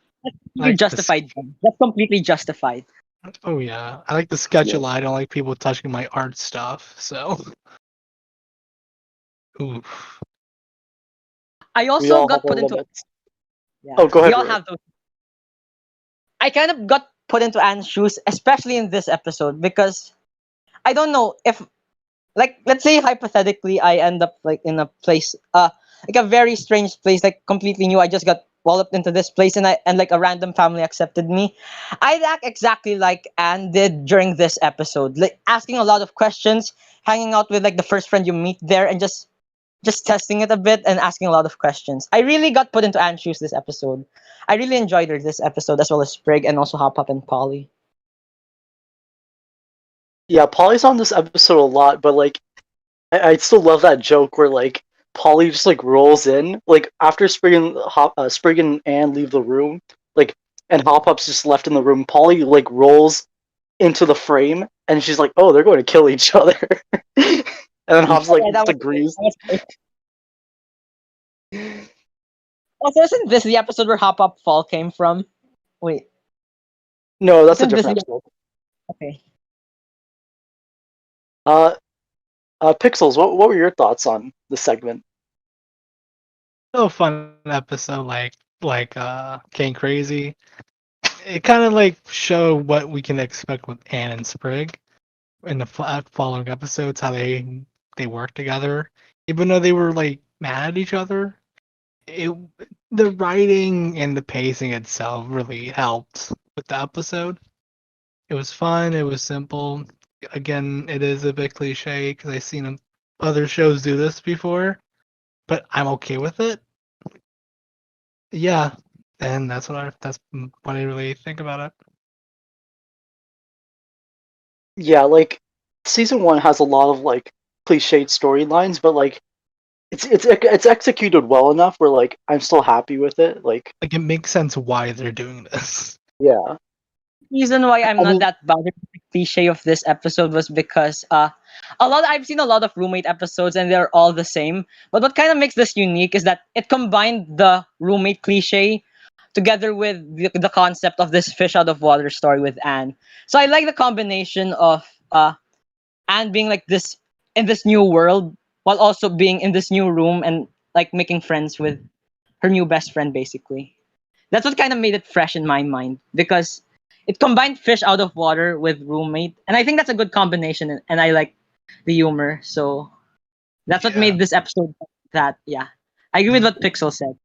S5: Like justified. That's completely justified.
S3: Oh yeah, I like the sketch a lot. I don't like people touching my art stuff. So Oof.
S5: I
S1: We
S5: also
S1: all have
S5: got
S1: our
S5: put into.
S1: limits.
S5: Yeah,
S1: Oh, go
S5: we
S1: ahead,
S5: all
S1: Rurk.
S5: have those. I kind of got put into Anne's shoes, especially in this episode, because I don't know if, like, let's say hypothetically, I end up like in a place, like a very strange place, like completely new. I just got walloped into this place, and like a random family accepted me. I'd act exactly like Anne did during this episode, like asking a lot of questions, hanging out with like the first friend you meet there, and just testing it a bit and asking a lot of questions. I really got put into Anne's shoes this episode. I really enjoyed her this episode, as well as Sprig and also Hop Up and Polly.
S1: Yeah, Polly's on this episode a lot, but like I still love that joke where like Polly just like rolls in like after Sprig and Anne leave the room, like and Hop Up's just left in the room. Polly like rolls into the frame and she's like, "Oh, they're going to kill each other," and then Hop's like
S5: Yeah, that
S1: just
S5: was,
S1: agrees.
S5: that was great. Also, isn't this the episode where Hop Up Fall came from? Wait,
S1: No, that's a
S5: isn't this
S1: different
S5: the
S1: episode.
S5: okay?
S1: Uh, Pixels. What were your thoughts on the segment?
S3: So fun episode, King Crazy. It kind of like showed what we can expect with Anne and Sprig in the following episodes, how they work together, even though they were like mad at each other. It the writing and the pacing itself really helped with the episode. It was fun. It was simple. Again, it is a bit cliche because I've seen other shows do this before, but I'm okay with it. Yeah, and that's what I really think about it.
S1: Yeah, like season one has a lot of like cliched storylines, but like it's executed well enough where like I'm still happy with it. Like,
S3: Like it makes sense why they're doing this.
S1: yeah,
S5: Reason why I'm
S1: I
S5: not
S1: mean,
S5: that bothered with the cliche of this episode was because I've seen a lot of roommate episodes and they're all the same. But what kind of makes this unique is that it combined the roommate cliche together with the concept of this fish out of water story with Anne. So I like the combination of Anne being like this in this new world while also being in this new room and like making friends with her new best friend basically. That's what kind of made it fresh in my mind because it combined fish out of water with roommate, and I think that's a good combination, and I like the humor. So that's what
S3: Yeah.
S5: made this episode that. Yeah, I agree with what Pixel said.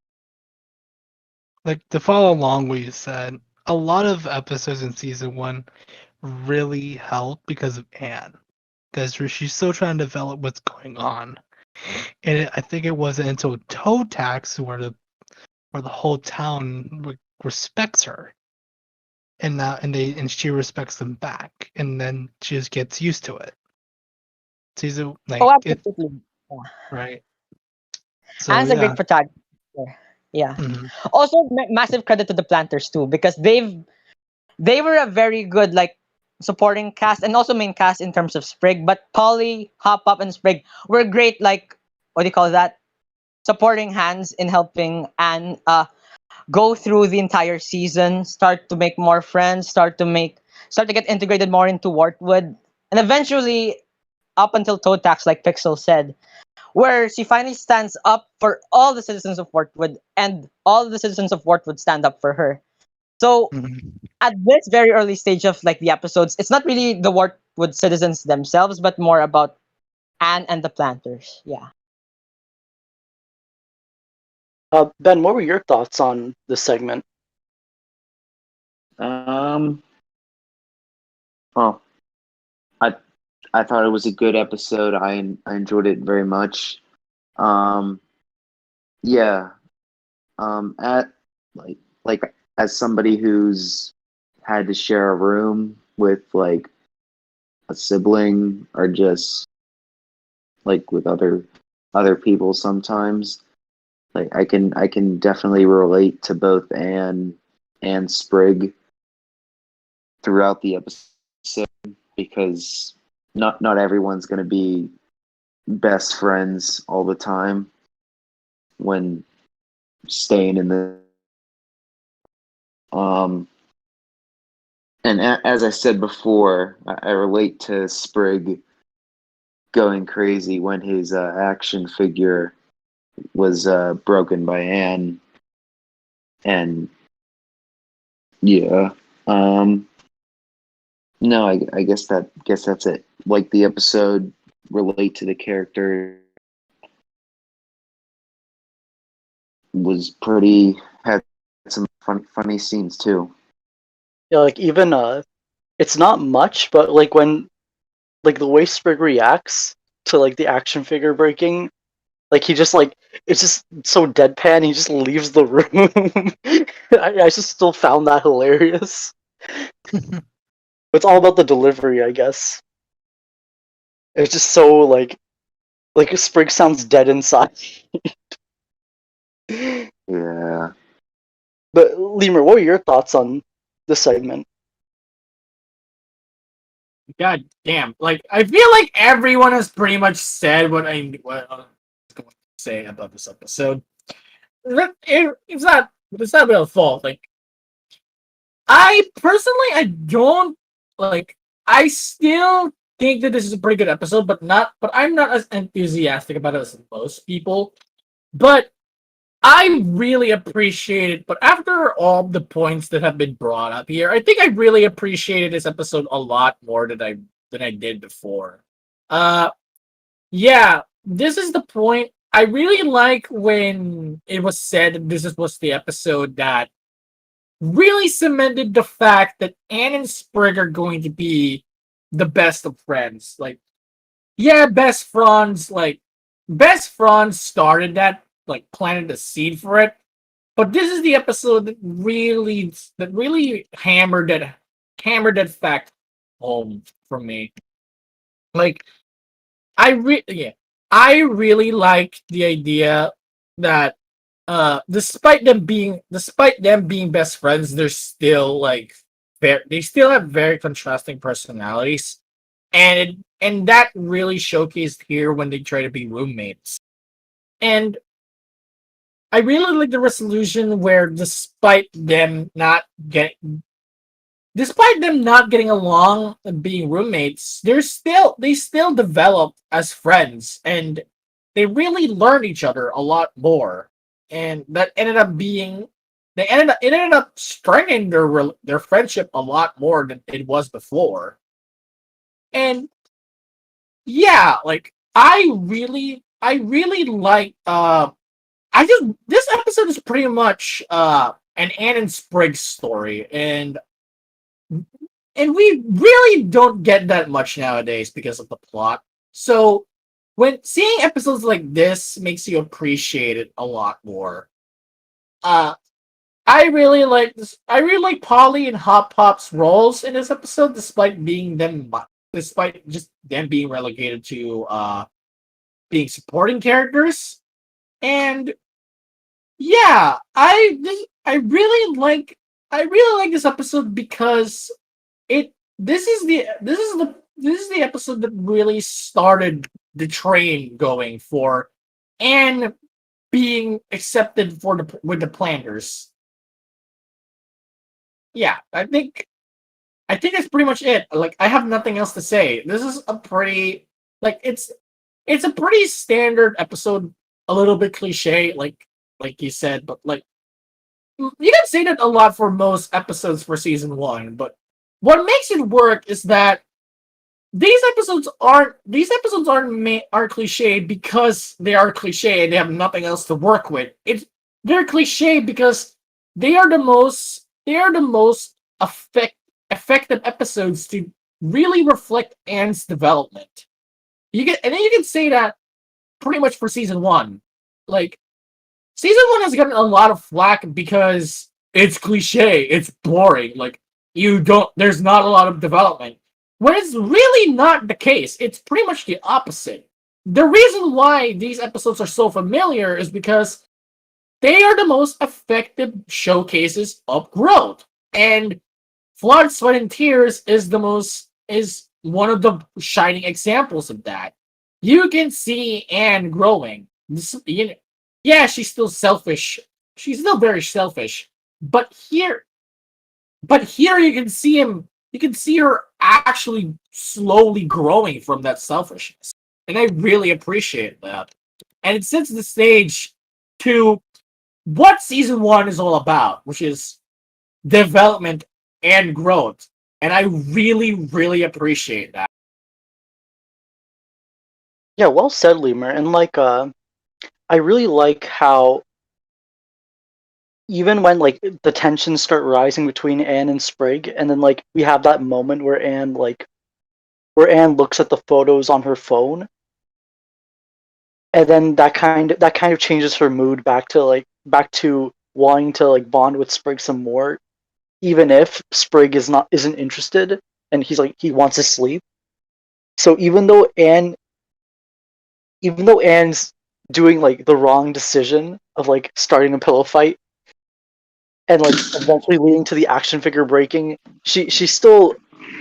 S3: Like to follow along what you said, a lot of episodes in season one really help because of Anne. Because she's still trying to develop what's going on. And I think it wasn't until Toe Tax where the whole town respects her. And she respects them back. And then she just gets used to it. Season
S5: Oh,
S3: like it
S5: absolutely. Yeah.
S3: right. So
S5: Anne's a great
S3: yeah.
S5: protagonist. Yeah.
S3: Mhm.
S5: Also, massive credit to the planters too because they were a very good like supporting cast and also main cast in terms of Sprig. But Polly, Hop Up, and Sprig were great like what do you call that? Supporting hands in helping Anne go through the entire season, start to make more friends, start to get integrated more into Wartwood, and eventually up until toe tax, like Pixel said, where she finally stands up for all the citizens of Wartwood, and all the citizens of Wartwood stand up for her. So
S3: Mhm.
S5: at this very early stage of like the episodes, it's not really the Wartwood citizens themselves, but more about Anne and the planters. Yeah.
S1: Ben, what were your thoughts on this segment?
S4: Oh, I I thought it was a good episode. I enjoyed it very much. Um, yeah. At like as somebody who's had to share a room with like a sibling or just like with other people sometimes, like I can definitely relate to both Anne and Sprig throughout the episode because not everyone's going to be best friends all the time when staying in the um and as I said before, I relate to Sprig going crazy when his action figure was broken by Anne, and yeah, no, I guess that's it. Like the episode relate to the character was pretty had some funny scenes too.
S1: Yeah, like even it's not much, but like when like the way Sprig reacts to like the action figure breaking, like he just like it's just so deadpan. He just leaves the room. I just still found that hilarious. It's all about the delivery, I guess. It's just so like Sprig sounds dead inside.
S4: Yeah.
S1: But Lemur, what were your thoughts on this segment?
S2: God damn! Like I feel like everyone has pretty much said what I was going to say about this episode. It's not real fault. Like I personally, I don't like. I still think that this is a pretty good episode, but I'm not as enthusiastic about it as most people. But I really appreciate it. But after all the points that have been brought up here, I think I really appreciated this episode a lot more than I did before. Uh, yeah, this is the point. I really like when it was said that was the episode that really cemented the fact that Anne and Sprig are going to be the best of friends. Like, yeah, best friends started that, like planted the seed for it. But this is the episode that really hammered that fact home for me. Like, I really like the idea that despite them being best friends, they're still like they still have very contrasting personalities, and that really showcased here when they try to be roommates. And I really like the resolution where despite them not getting along and being roommates, they still develop as friends, and they really learn each other a lot more. And that ended up being it ended up strengthening their friendship a lot more than it was before. And yeah, like I really like this episode is pretty much an Anne and Sprig story, and we really don't get that much nowadays because of the plot. So when seeing episodes like this makes you appreciate it a lot more. Uh I really like this. I really like Polly and Hop Pop's roles in this episode, despite just them being relegated to being supporting characters. And yeah, I really like this episode because this is the episode that really started the train going for and being accepted with the planters. Yeah, I think that's pretty much it. Like I have nothing else to say. This is a pretty like it's a pretty standard episode, a little bit cliche, like you said, but like you can say that a lot for most episodes for season one, but what makes it work is that aren't cliche because they are cliche and they have nothing else to work with. They're cliche because they are the most effective episodes to really reflect Anne's development. And then you can say that pretty much for season one. Like season one has gotten a lot of flack because it's cliche, it's boring. Like there's not a lot of development. When it's really not the case, it's pretty much the opposite. The reason why these episodes are so familiar is because they are the most effective showcases of growth. And Blood, Sweat, and Tears is one of the shining examples of that. You can see Anne growing. Yeah, she's still selfish. She's still very selfish. But here you can see her actually slowly growing from that selfishness. And I really appreciate that. And it sets the stage to what season 1 is all about, which is development and growth. And I really, really appreciate that.
S1: Yeah, well said, Lemur. And like, I really like how even when like the tensions start rising between Anne and Sprig, and then like we have that moment where Anne looks at the photos on her phone, and then that kind of changes her mood back to wanting to like bond with Sprig some more, even if Sprig isn't interested, and he wants to sleep. So even though Anne's doing like the wrong decision of like starting a pillow fight and like eventually leading to the action figure breaking, she still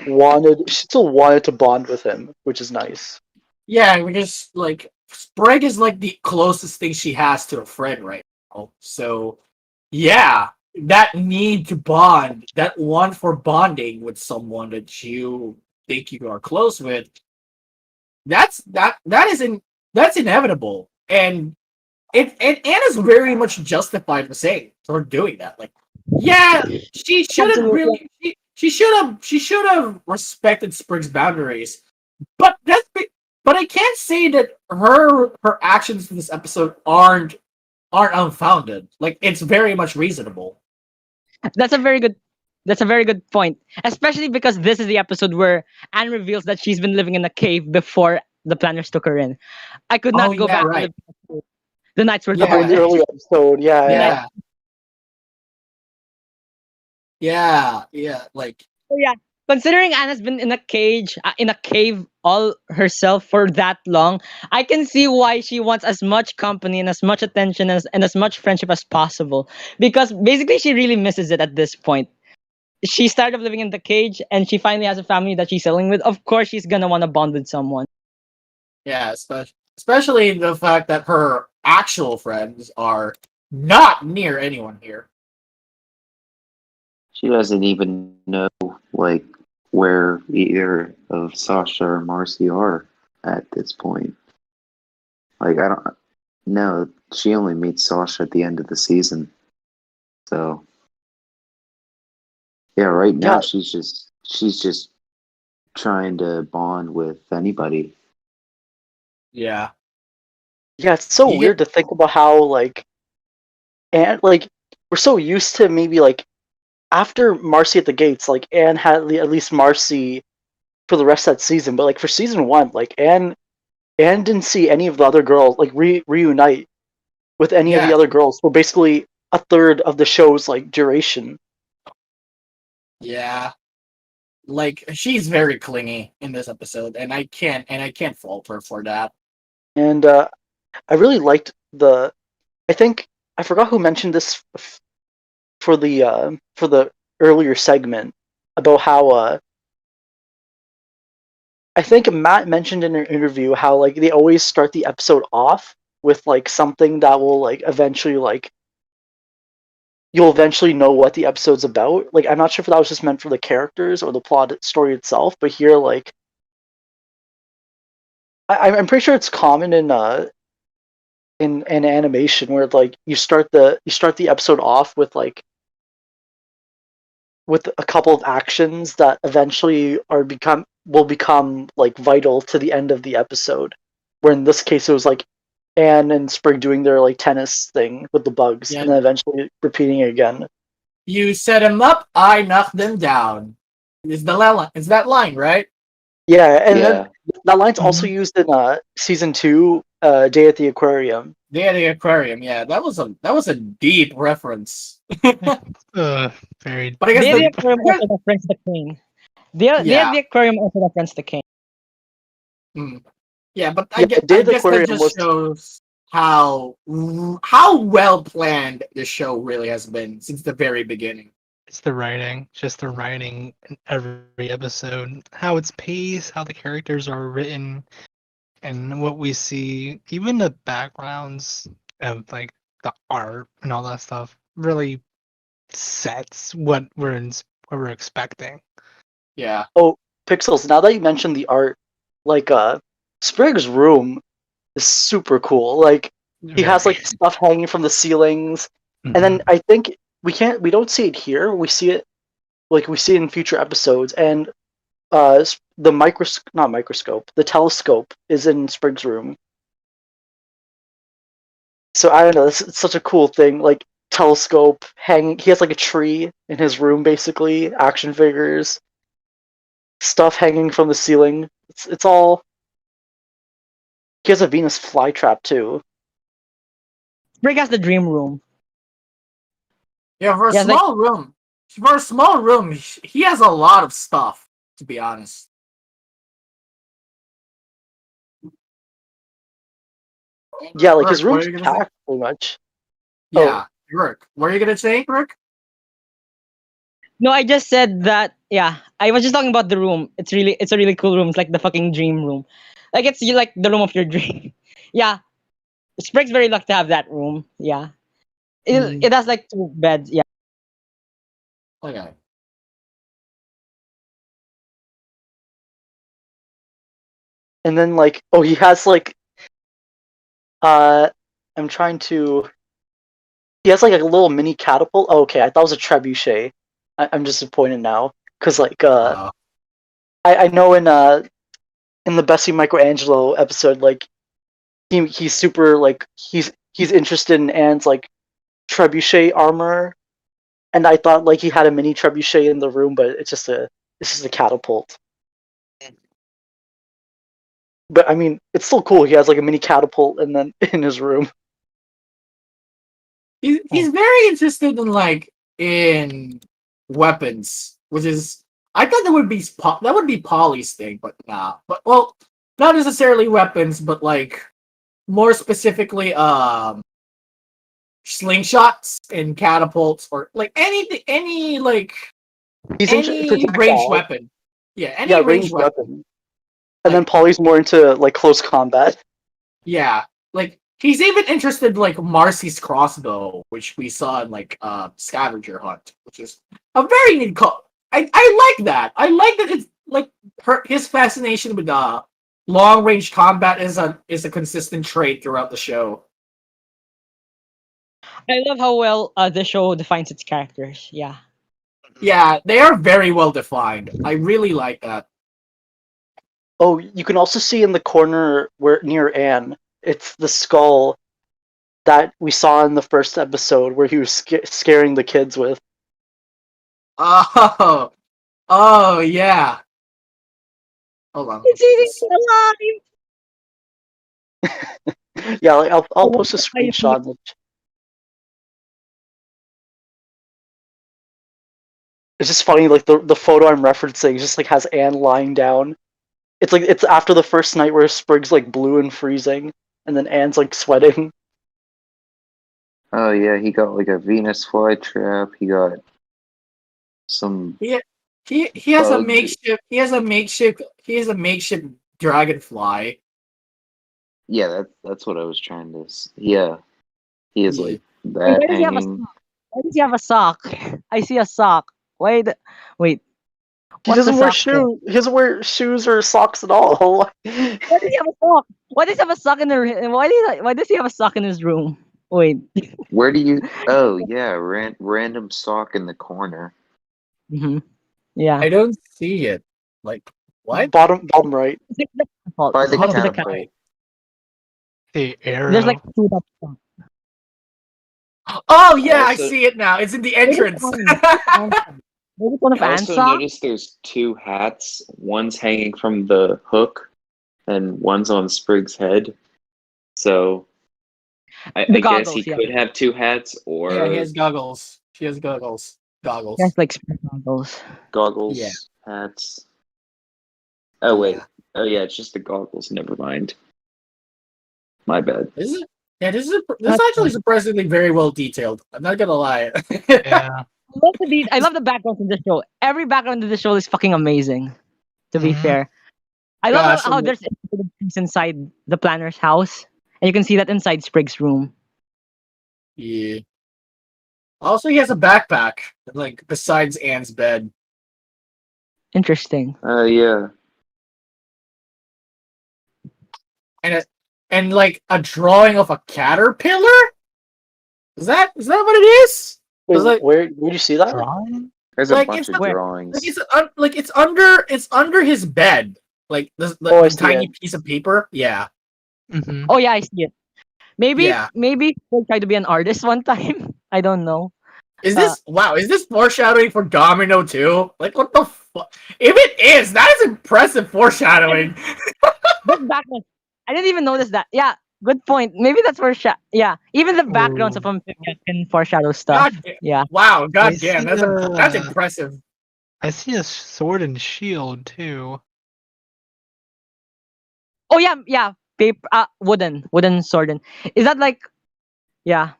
S1: wanted to bond with him, which is nice.
S2: Yeah, because like Sprig is like the closest thing she has to a friend right now. So yeah, that need to bond, that want for bonding with someone that you think you are close with, that's inevitable. And Anna's very much justified for saying for doing that. Like, yeah, she shouldn't
S5: Absolutely.
S2: really she should have respected Sprig's boundaries. But but I can't say that her actions in this episode aren't unfounded. Like, it's very much reasonable.
S5: That's a very good. That's a very good point, especially because this is the episode where Anne reveals that she's been living in a cave before the planners took her in. I could
S2: Oh
S5: not go
S2: yeah,
S5: back to
S2: right.
S5: the nights were
S1: Oh, in the
S2: Yeah.
S5: dark.
S1: early episode, yeah.
S2: Yeah. Yeah. Like,
S5: So yeah, considering Anne has been in a cave all herself for that long, I can see why she wants as much company and as much attention and as much friendship as possible. Because basically, she really misses it at this point. She's tired of living in the cage, and she finally has a family that she's dealing with. Of course, she's gonna want to bond with someone.
S2: yeah, especially the fact that her actual friends are not near anyone here.
S4: She doesn't even know like where either of Sasha or Marcy are at this point. Like I don't know. She only meets Sasha at the end of the season. So yeah, right now
S1: Yeah,
S4: she's just trying to bond with anybody.
S2: Yeah.
S1: yeah. It's so
S2: You get
S1: weird to think about how like we're so used to maybe like after Marcy at the gates, like Anne had at least Marcy for the rest of that season. But like for season one, like Anne didn't see any of the other girls like reunite with any of the
S2: yeah,
S1: other girls for basically a third of the show's like duration.
S2: yeah. Like, she's very clingy in this episode, and I can't fault her for that.
S1: And I really liked the. I think I forgot who mentioned this for the earlier segment about how I think Matt mentioned in an interview how like they always start the episode off with like something that will like eventually like you'll eventually know what the episode's about. Like I'm not sure if that was just meant for the characters or the plot story itself, but here like I'm pretty sure it's common in animation where like you start the episode off with a couple of actions that eventually will become like vital to the end of the episode. Where in this case it was like Anne and Sprig doing their like tennis thing with the bugs,
S2: Yeah,
S1: and then eventually repeating it again.
S2: you set them up, I knock them down. Is that line, right?
S1: Yeah, and then
S4: Yeah.
S1: that line's also
S3: Mhm.
S1: used in season two, Day at the Aquarium.
S2: They had the aquarium. Yeah, that was a deep reference.
S3: Very
S2: But I guess
S5: The
S2: the
S3: deep.
S5: aquarium also reference the king.
S2: yeah,
S5: The aquarium also reference the king.
S2: mm, yeah. But I
S1: Yeah,
S2: guess,
S1: Day
S2: I
S1: at the
S2: guess that
S1: Aquarium
S2: just
S1: was
S2: shows how well planned the show really has been since the very beginning.
S3: It's the writing, just the writing in every episode, how it's paced, how the characters are written, and what we see, even the backgrounds of like the art and all that stuff, really sets what we're expecting.
S2: Yeah,
S1: oh Pixels. Now that you mentioned the art, like Sprig's room is super cool. Like he has like stuff hanging from the ceilings, and then I think we don't see it here. We see it in future episodes, and the the telescope is in Sprig's room. So I don't know. It's such a cool thing. Like telescope hanging. He has like a tree in his room, basically. Action figures, stuff hanging from the ceiling. It's all. He has a Venus flytrap too.
S5: Sprig has the dream room.
S2: Yeah, for a
S5: Yeah, like-
S2: small room. For a small room, he has a lot of stuff, to be honest.
S1: Yeah, like his
S2: Rurk, what
S1: room's
S2: are you gonna say?
S1: packed pretty much.
S2: Yeah, Rurk. What are you gonna say, Rurk?
S5: No, I just said that. Yeah, I was just talking about the room. It's a really cool room. It's like the fucking dream room. Like it's like the room of your dream. Yeah, Sprig's very lucky to have that room. Yeah, it has like 2 beds. Yeah,
S2: Okay.
S1: And then like, he has like, I'm trying to. He has like a little mini catapult. Oh, okay, I thought it was a trebuchet. I'm disappointed now because like, I know in the Bessie Michelangelo episode, like he's super like he's interested in Anne's like trebuchet armor, and I thought like he had a mini trebuchet in the room, but it's just a catapult. But I mean, it's still cool. He has like a mini catapult and then in his room.
S2: He's very interested in weapons, which is I thought that would be Polly's thing, but nah. But well, not necessarily weapons, but like more specifically, slingshots and catapults, or like any
S1: He's
S2: any
S1: projectile.
S2: ranged weapon. Yeah, any
S1: Yeah,
S2: ranged weapon.
S1: And then Polly's more into like close combat.
S2: Yeah, like he's even interested like Marcy's crossbow, which we saw in like Scavenger Hunt, which is a very neat I like that. I like that it's like his fascination with long range combat is a consistent trait throughout the show.
S5: I love how well the show defines its characters. Yeah,
S2: Yeah, they are very well defined. I really like that.
S1: Oh, you can also see in the corner where near Anne, it's the skull that we saw in the first episode where he was scaring the kids with.
S2: Oh yeah. Hold on.
S5: it's eating alive.
S1: Yeah, like I'll post a screenshot. In the It's just funny, like the photo I'm referencing just like has Anne lying down. It's like it's after the first night where Sprig's like blue and freezing, and then Anne's like sweating.
S4: Oh yeah, he got like a Venus flytrap. He got some.
S2: He has a
S4: Bug.
S2: makeshift. He has a makeshift dragonfly.
S4: Yeah, that's what I was trying to. Yeah, he is
S2: Yeah.
S4: like
S5: Why
S4: that
S5: does he have a
S4: hanging.
S5: sock? Why does he have a sock? I see a sock. Wait.
S1: He
S5: What's
S1: doesn't
S5: the
S1: wear
S5: sock thing?
S1: shoes. He doesn't wear shoes or socks at all.
S5: Why does he have a sock? Why does he have a sock in the? Why does he have a sock in his room? Wait.
S4: Where do you? Oh yeah, random sock in the corner.
S5: Mm-hmm. Yeah.
S2: I don't see it. Like what?
S1: Bottom right.
S5: It's like the catapult.
S4: By the
S5: It's next to the
S4: catapult.
S5: catapult.
S3: The arrow.
S5: There's like 2 dots.
S2: Oh yeah, I
S4: Also-
S2: see it now. It's in the entrance.
S5: Maybe it's one of
S4: I
S5: Anne's
S4: also
S5: socks.
S4: noticed there's 2 hats. One's hanging from the hook, and one's on Sprig's head. So I
S5: The
S4: guess
S5: goggles,
S4: he
S5: yeah.
S4: could have 2 hats or
S2: Yeah, he has goggles. She has goggles. Goggles.
S5: That's like Sprig goggles.
S4: goggles,
S2: Yeah.
S4: hats. Oh wait.
S2: Yeah.
S4: Oh yeah, it's just the goggles. Never mind. My bad.
S2: This is actually surprisingly very well detailed. I'm not gonna lie.
S3: Yeah.
S5: I love the backgrounds in this show. Every background in the show is fucking amazing. To be
S3: Mhm.
S5: fair, I love
S2: Gosh,
S5: how there's trees inside the planner's house, and you can see that inside Sprig's room.
S2: Yeah. Also, he has a backpack, like besides Anne's bed.
S5: Interesting.
S4: Yeah.
S2: and like a drawing of a caterpillar. Is that what it is?
S1: Wait,
S2: It's like-
S1: where'd you see that?
S3: Drawing?
S4: There's
S2: Like,
S4: a bunch
S2: it's
S4: of
S2: not-
S4: drawings.
S2: Like it's under his bed. Like the
S1: Oh, I see
S2: tiny
S1: it.
S2: piece of paper. Yeah.
S3: Mm-hmm.
S5: Oh yeah, I see it. Maybe
S2: Yeah.
S5: he'll try to be an artist one time. I don't know.
S2: Is this Is this foreshadowing for Domino too? Like what the fuck? If it is, that is impressive foreshadowing.
S5: This background, I didn't even notice that. Yeah, good point. Maybe that's yeah. Even the backgrounds of
S3: Ooh.
S5: Amphibia can foreshadow stuff.
S2: God,
S5: Yeah.
S2: wow,
S3: I
S2: god damn,
S3: see
S2: that's
S3: the-
S2: impressive.
S3: I see a sword and shield too.
S5: Oh yeah. Paper, wooden sword. And is that like, yeah?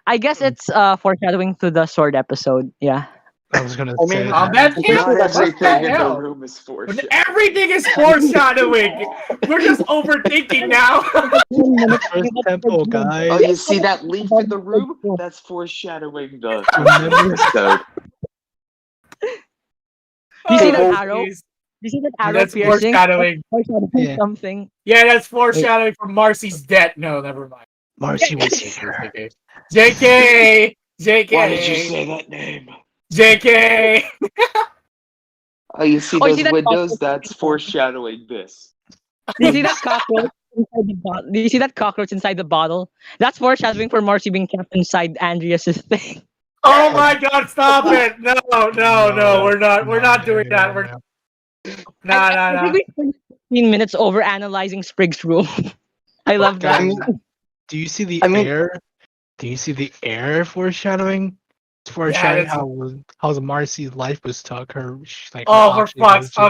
S5: I guess it's foreshadowing to the sword episode. Yeah.
S3: I was gonna
S1: I
S3: say
S1: mean,
S3: that.
S2: That's
S1: I'm
S2: it.
S1: pretty
S4: Not
S1: sure that's
S2: What the
S4: everything in the
S2: hell?
S4: room is
S2: But
S4: foreshadowing.
S2: everything is foreshadowing. We're just overthinking now.
S3: First temple, guys.
S4: Oh, you see that leaf in the room? That's foreshadowing the
S3: Remember-
S4: episode.
S5: You see
S1: Hey,
S5: that
S1: well-
S5: arrow? You see that arrow
S2: That's
S5: piercing?
S2: foreshadowing.
S5: Foreshadowing
S3: Yeah.
S5: something.
S2: Yeah, that's foreshadowing for Marcy's death. No, never mind.
S3: Marcy was here.
S2: JK. JK.
S4: Why did you say that name?
S2: JK.
S4: Oh, you see
S5: Oh, you
S4: those
S5: see that
S4: windows?
S5: cockroach?
S4: That's foreshadowing this.
S5: Do you see that cockroach inside the bottle? Do you see that cockroach inside the bottle? That's foreshadowing for Marcy being kept inside Andrea's thing.
S2: Oh my god, stop it. No, we're not doing that. We're
S5: I
S2: nah.
S5: think we spent 15 minutes over analyzing Sprig's room. I love that.
S3: Guys, do you see the
S1: I mean-
S3: air? Do you see the air foreshadowing? It's foreshadowing
S2: that's-
S3: how Marcy's life was took. Her like. her
S2: Oh, for
S3: oxygen
S2: fuck's.
S3: was-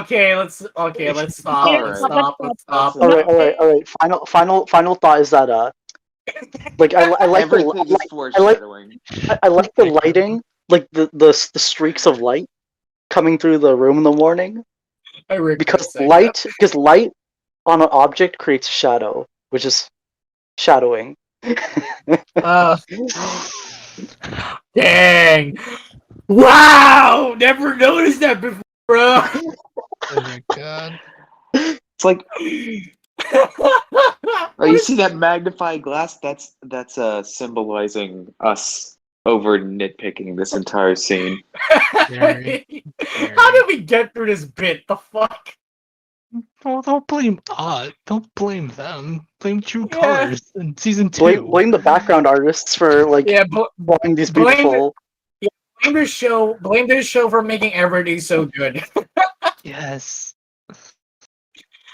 S2: Okay, let's stop.
S4: All
S2: Let's
S4: right.
S2: stop. Let's stop.
S1: All right. Final thought is that like I like
S4: Everything is foreshadowing.
S1: I like the lighting, like the streaks of light coming through the room in the morning, because light on an object creates a shadow, which is shadowing.
S2: Dang. Wow! Never noticed that before, bro.
S3: Oh my god.
S4: It's like, oh, you see that magnifying glass? That's symbolizing us over nitpicking this entire scene.
S3: Very,
S2: How did we get through this bit? The fuck?
S3: Well, don't blame don't blame them. Blame True
S2: Yeah.
S3: Colors in season 2.
S1: Blame the background artists for like
S2: Yeah,
S1: drawing these
S2: blame
S1: beautiful.
S2: blame this show. Blame this show for making everything so good.
S3: Yes.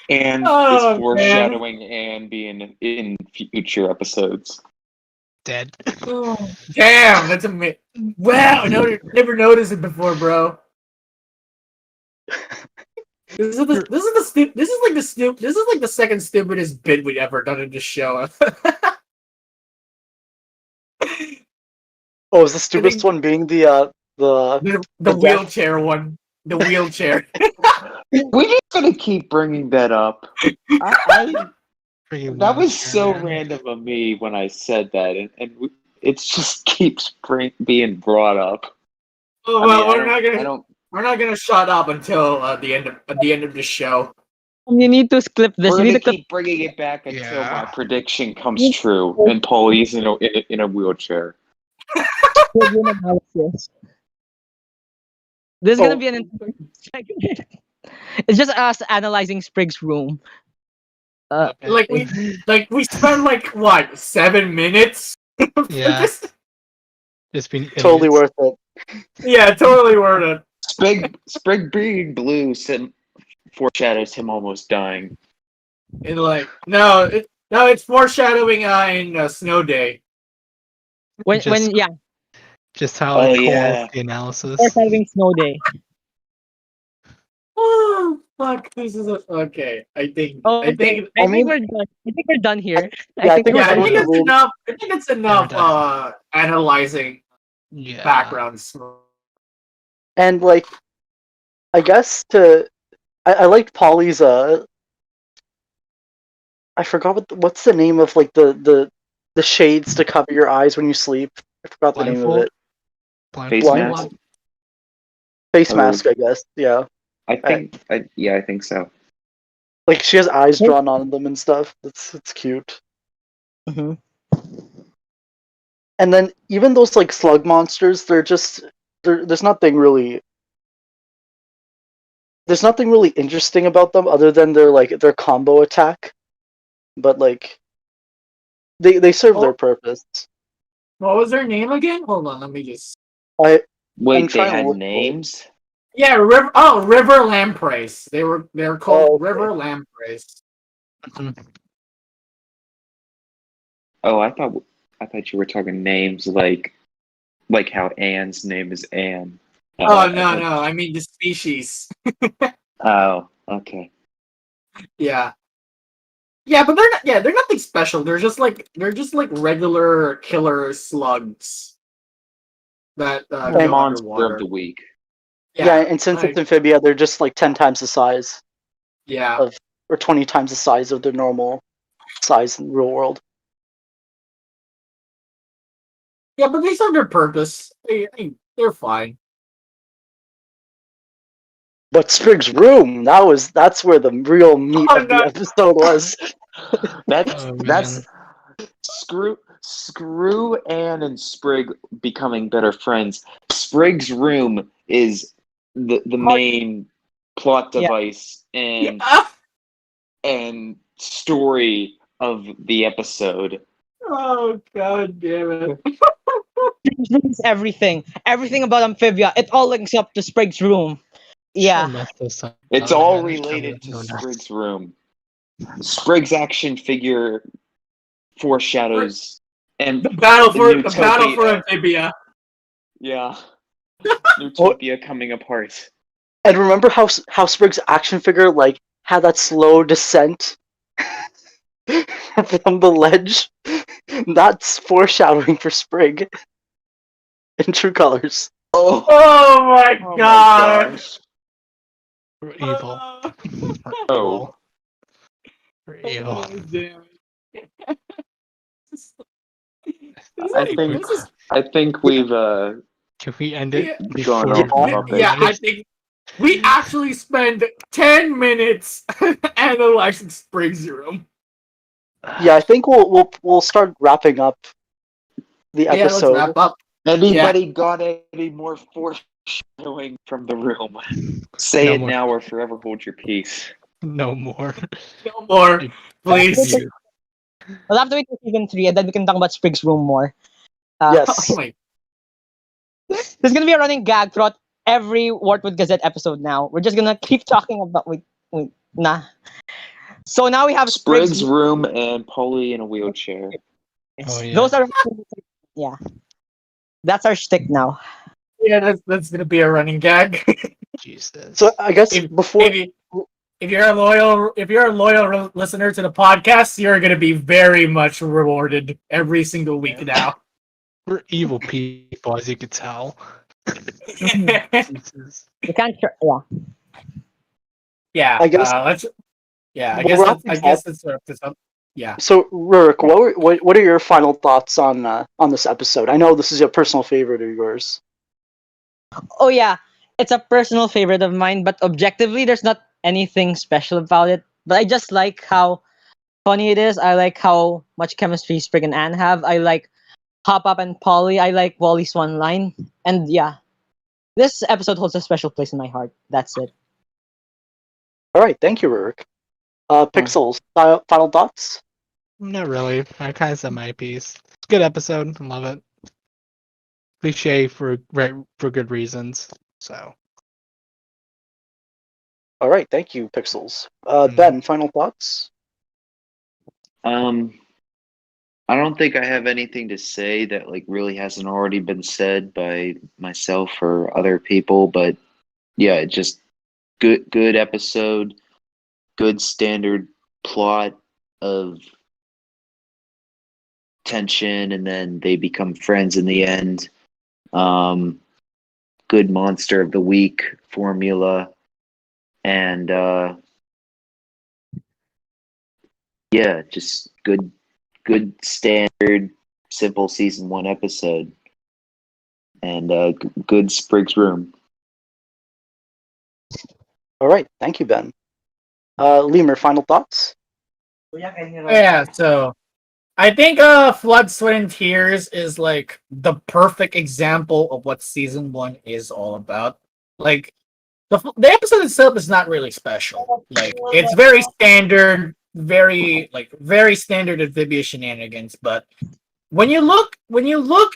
S4: And
S2: Oh,
S4: it's
S2: man.
S4: foreshadowing and being in future episodes.
S3: Dead.
S2: Damn, that's amazing. Wow, never noticed it before, bro. This is like the second stupidest bit we've ever done in this show.
S1: Oh, is the stupidest one being the
S2: the
S1: death.
S2: wheelchair one. The wheelchair.
S4: We're just gonna keep bringing that up. That was so random of me when I said that, and it just keeps being brought up.
S2: Oh,
S4: I
S2: well,
S4: mean,
S2: we're not gonna shut up until the end of the show.
S5: You need to clip this.
S4: We're
S5: You
S4: gonna
S5: need to clip
S4: keep bringing it back until my
S3: Yeah.
S4: prediction comes true, and Paulie's in a wheelchair.
S5: the room analysis. This is
S1: Oh.
S5: gonna be an interesting segment. It's just us analyzing Sprig's room.
S2: Like we spent like what 7 minutes? for
S3: Yeah.
S2: this?
S3: Just being
S1: totally
S3: idiots.
S1: worth it.
S2: Yeah, totally worth it.
S4: Sprig being blue foreshadows him almost dying.
S2: And like it's foreshadowing in Snow Day.
S5: When yeah,
S3: Just how
S4: Oh,
S3: it
S4: yeah.
S3: calls the analysis.
S5: foreshadowing Snow Day.
S2: Oh fuck! This is okay. I think
S5: Okay. I think we're done. I think we're done here.
S1: Yeah, I think
S2: yeah, I
S1: we're
S2: think
S1: done.
S2: it's enough. I think it's enough.
S3: done.
S2: Analyzing
S3: Yeah.
S2: backgrounds.
S1: And like, I guess I liked Polly's I forgot what's the name of like the shades to cover your eyes when you sleep. I forgot the name of
S3: Blindfold?
S1: it.
S4: Face
S1: Blind-
S4: mask.
S1: Face
S4: Oh.
S1: mask, I guess. Yeah.
S4: I think so.
S1: Like she has eyes drawn on them and stuff. It's cute.
S5: Hmm.
S1: And then even those like slug monsters, there's nothing really interesting about them other than their combo attack. But like they serve their
S2: Oh.
S1: purpose.
S2: What was their name again? Hold on, let me just.
S1: I'm
S4: Wait, they
S1: trying to
S4: had
S1: look
S4: names?
S2: Yeah, River Lampreys. They were called
S1: okay.
S2: River Lampreys.
S4: Oh, I thought you were talking names like how Anne's name is Anne.
S2: Oh no, I mean the species.
S4: Oh, okay.
S2: Yeah. Yeah, but they're nothing special. They're just like regular killer slugs that
S4: The
S2: go
S4: monster
S2: underwater.
S4: of the week.
S1: Yeah, and since it's Amphibia, they're just like 10 times the size
S2: yeah.
S1: of, or 20 times the size of their normal size in the real world.
S2: Yeah, but they serve their purpose. They're fine.
S1: But Sprig's room, that's where the real meat
S2: Oh,
S1: of the
S2: no.
S1: episode was.
S4: That's screw Anne and Sprig becoming better friends. Sprig's room is the main plot
S5: Yeah.
S4: device and story of the episode.
S2: Oh god damn it.
S5: It's everything. Everything about Amphibia. It all links up to Sprig's room. Yeah.
S4: It's all related to Sprig's room. Sprig's action figure foreshadows and
S2: The battle for
S4: Newtopia.
S2: Amphibia.
S4: Yeah. Newtopia coming apart.
S1: And remember how Sprig's action figure like had that slow descent from the ledge? That's foreshadowing for Sprig in True Colors.
S2: Oh my god.
S4: Gosh.
S3: We're evil.
S4: Oh.
S3: We're evil.
S2: Damn it.
S4: I think we've
S3: Can we end it
S2: Yeah.
S3: before
S4: Gone off topic.
S2: Yeah, I think we actually spend 10 minutes analyzing Sprig's room.
S1: Yeah, I think we'll start wrapping up the episode.
S2: Yeah, let's wrap up.
S4: Anybody got any more foreshadowing from the room? Say
S3: No
S4: it
S3: more.
S4: now or forever hold your peace.
S3: No more.
S2: No more, please.
S5: We'll have to wait for season 3 and then we can talk about Sprig's room more.
S1: Yes.
S2: Oh my.
S5: There's gonna be a running gag throughout every Wartwood Gazette episode now. We're just gonna keep talking about nah. So now we have
S4: Sprig's room and Polly in a wheelchair.
S3: Oh, yeah.
S5: Those are that's our shtick now.
S2: Yeah, that's gonna be a running gag.
S3: Jesus.
S1: So I guess
S2: if you're a loyal listener to the podcast, you're gonna be very much rewarded every single week now.
S3: We're evil people, as you could tell. Jesus.
S5: You can't.
S2: Yeah,
S1: I guess-
S2: I
S1: Well,
S2: guess let's wrap this up. Yeah.
S1: So Rurk, what are your final thoughts on this episode? I know this is a personal favorite of yours.
S5: Oh yeah, it's a personal favorite of mine, but objectively, there's not anything special about it. But I just like how funny it is. I like how much chemistry Sprig and Anne have. I like Hop Up and Polly. I like Wally's one line. And yeah, this episode holds a special place in my heart. That's it.
S1: All right, thank you, Rurk. Pixels, final thoughts?
S3: Not really. I kind of said my piece. Good episode. Love it. Cliche for good reasons. So.
S1: All right, thank you, Pixels.
S3: Mm.
S1: Ben, final thoughts?
S4: I don't think I have anything to say that like really hasn't already been said by myself or other people, but yeah, just good episode, good standard plot of tension, and then they become friends in the end. Good monster of the week formula, and yeah, just good standard simple season 1 episode, and good Sprig's room.
S1: All right, thank you, Ben. Lemur, final thoughts?
S2: Yeah, so I think Flood, Sweat, and Tears is like the perfect example of what season 1 is all about. Like the episode itself is not really special. Like it's very standard, very standard Amphibia shenanigans, but when you look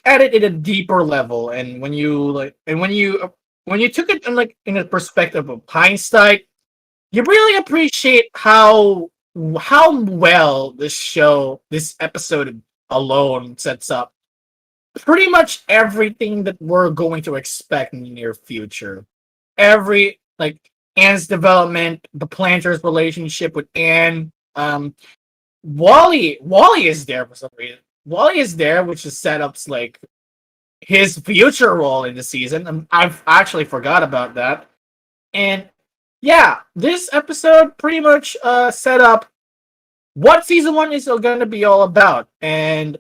S2: at it in a deeper level, and when you took it in a perspective of hindsight, you really appreciate how well this episode alone sets up pretty much everything that we're going to expect in the near future. Every Anne's development, the Planter's relationship with Anne, Wally is there for some reason. Wally is there, which is setups like his future role in the season. I've actually forgot about that. And yeah, this episode pretty much set up what season 1 is going to be all about, and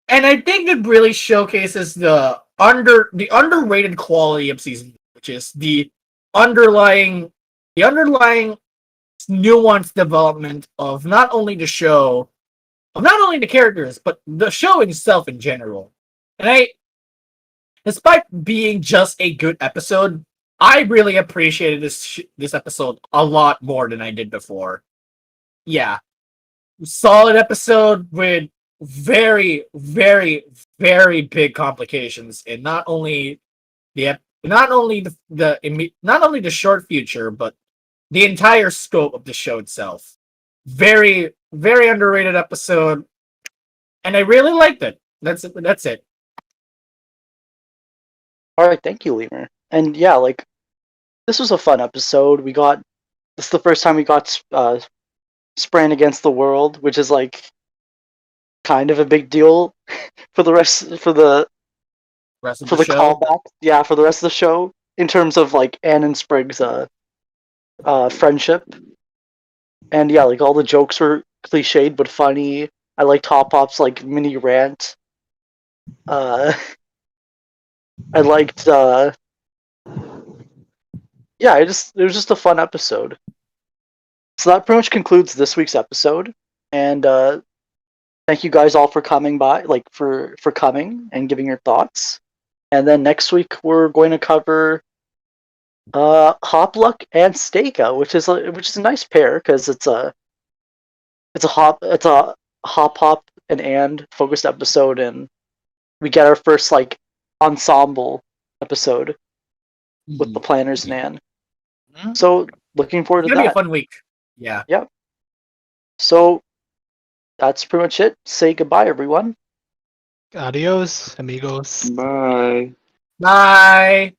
S2: I think it really showcases the underrated quality of season 1, which is the underlying nuanced development of not only the show, of not only the characters, but the show itself in general. And despite being just a good episode, I really appreciated this episode a lot more than I did before. Yeah, solid episode with very, very, very big complications, and not only the short future, but the entire scope of the show itself. Very, very underrated episode, and I really liked it. That's it. That's it.
S1: All right, thank you, Lemur. And yeah, like this was a fun episode. This is the first time we got Spran Against the World, which is like kind of a big deal for the
S2: Show.
S1: callback. Yeah, for the rest of the show in terms of like Anne and Sprig's friendship. And yeah, like all the jokes were cliched but funny. I liked Hop Pop's like mini rant. I liked yeah, it was just a fun episode. So that pretty much concludes this week's episode, and thank you guys all for coming by, like for coming and giving your thoughts. And then next week we're going to cover Hopluck and Staka, which is a nice pair because it's a hop hop and focused episode, and we get our first like ensemble episode with the planners and Anne. So looking forward to
S2: It's gonna
S1: that.
S2: be a fun week. Yeah.
S1: Yep. So that's pretty much it. Say goodbye, everyone.
S3: Adios, amigos.
S4: Bye.
S2: Bye.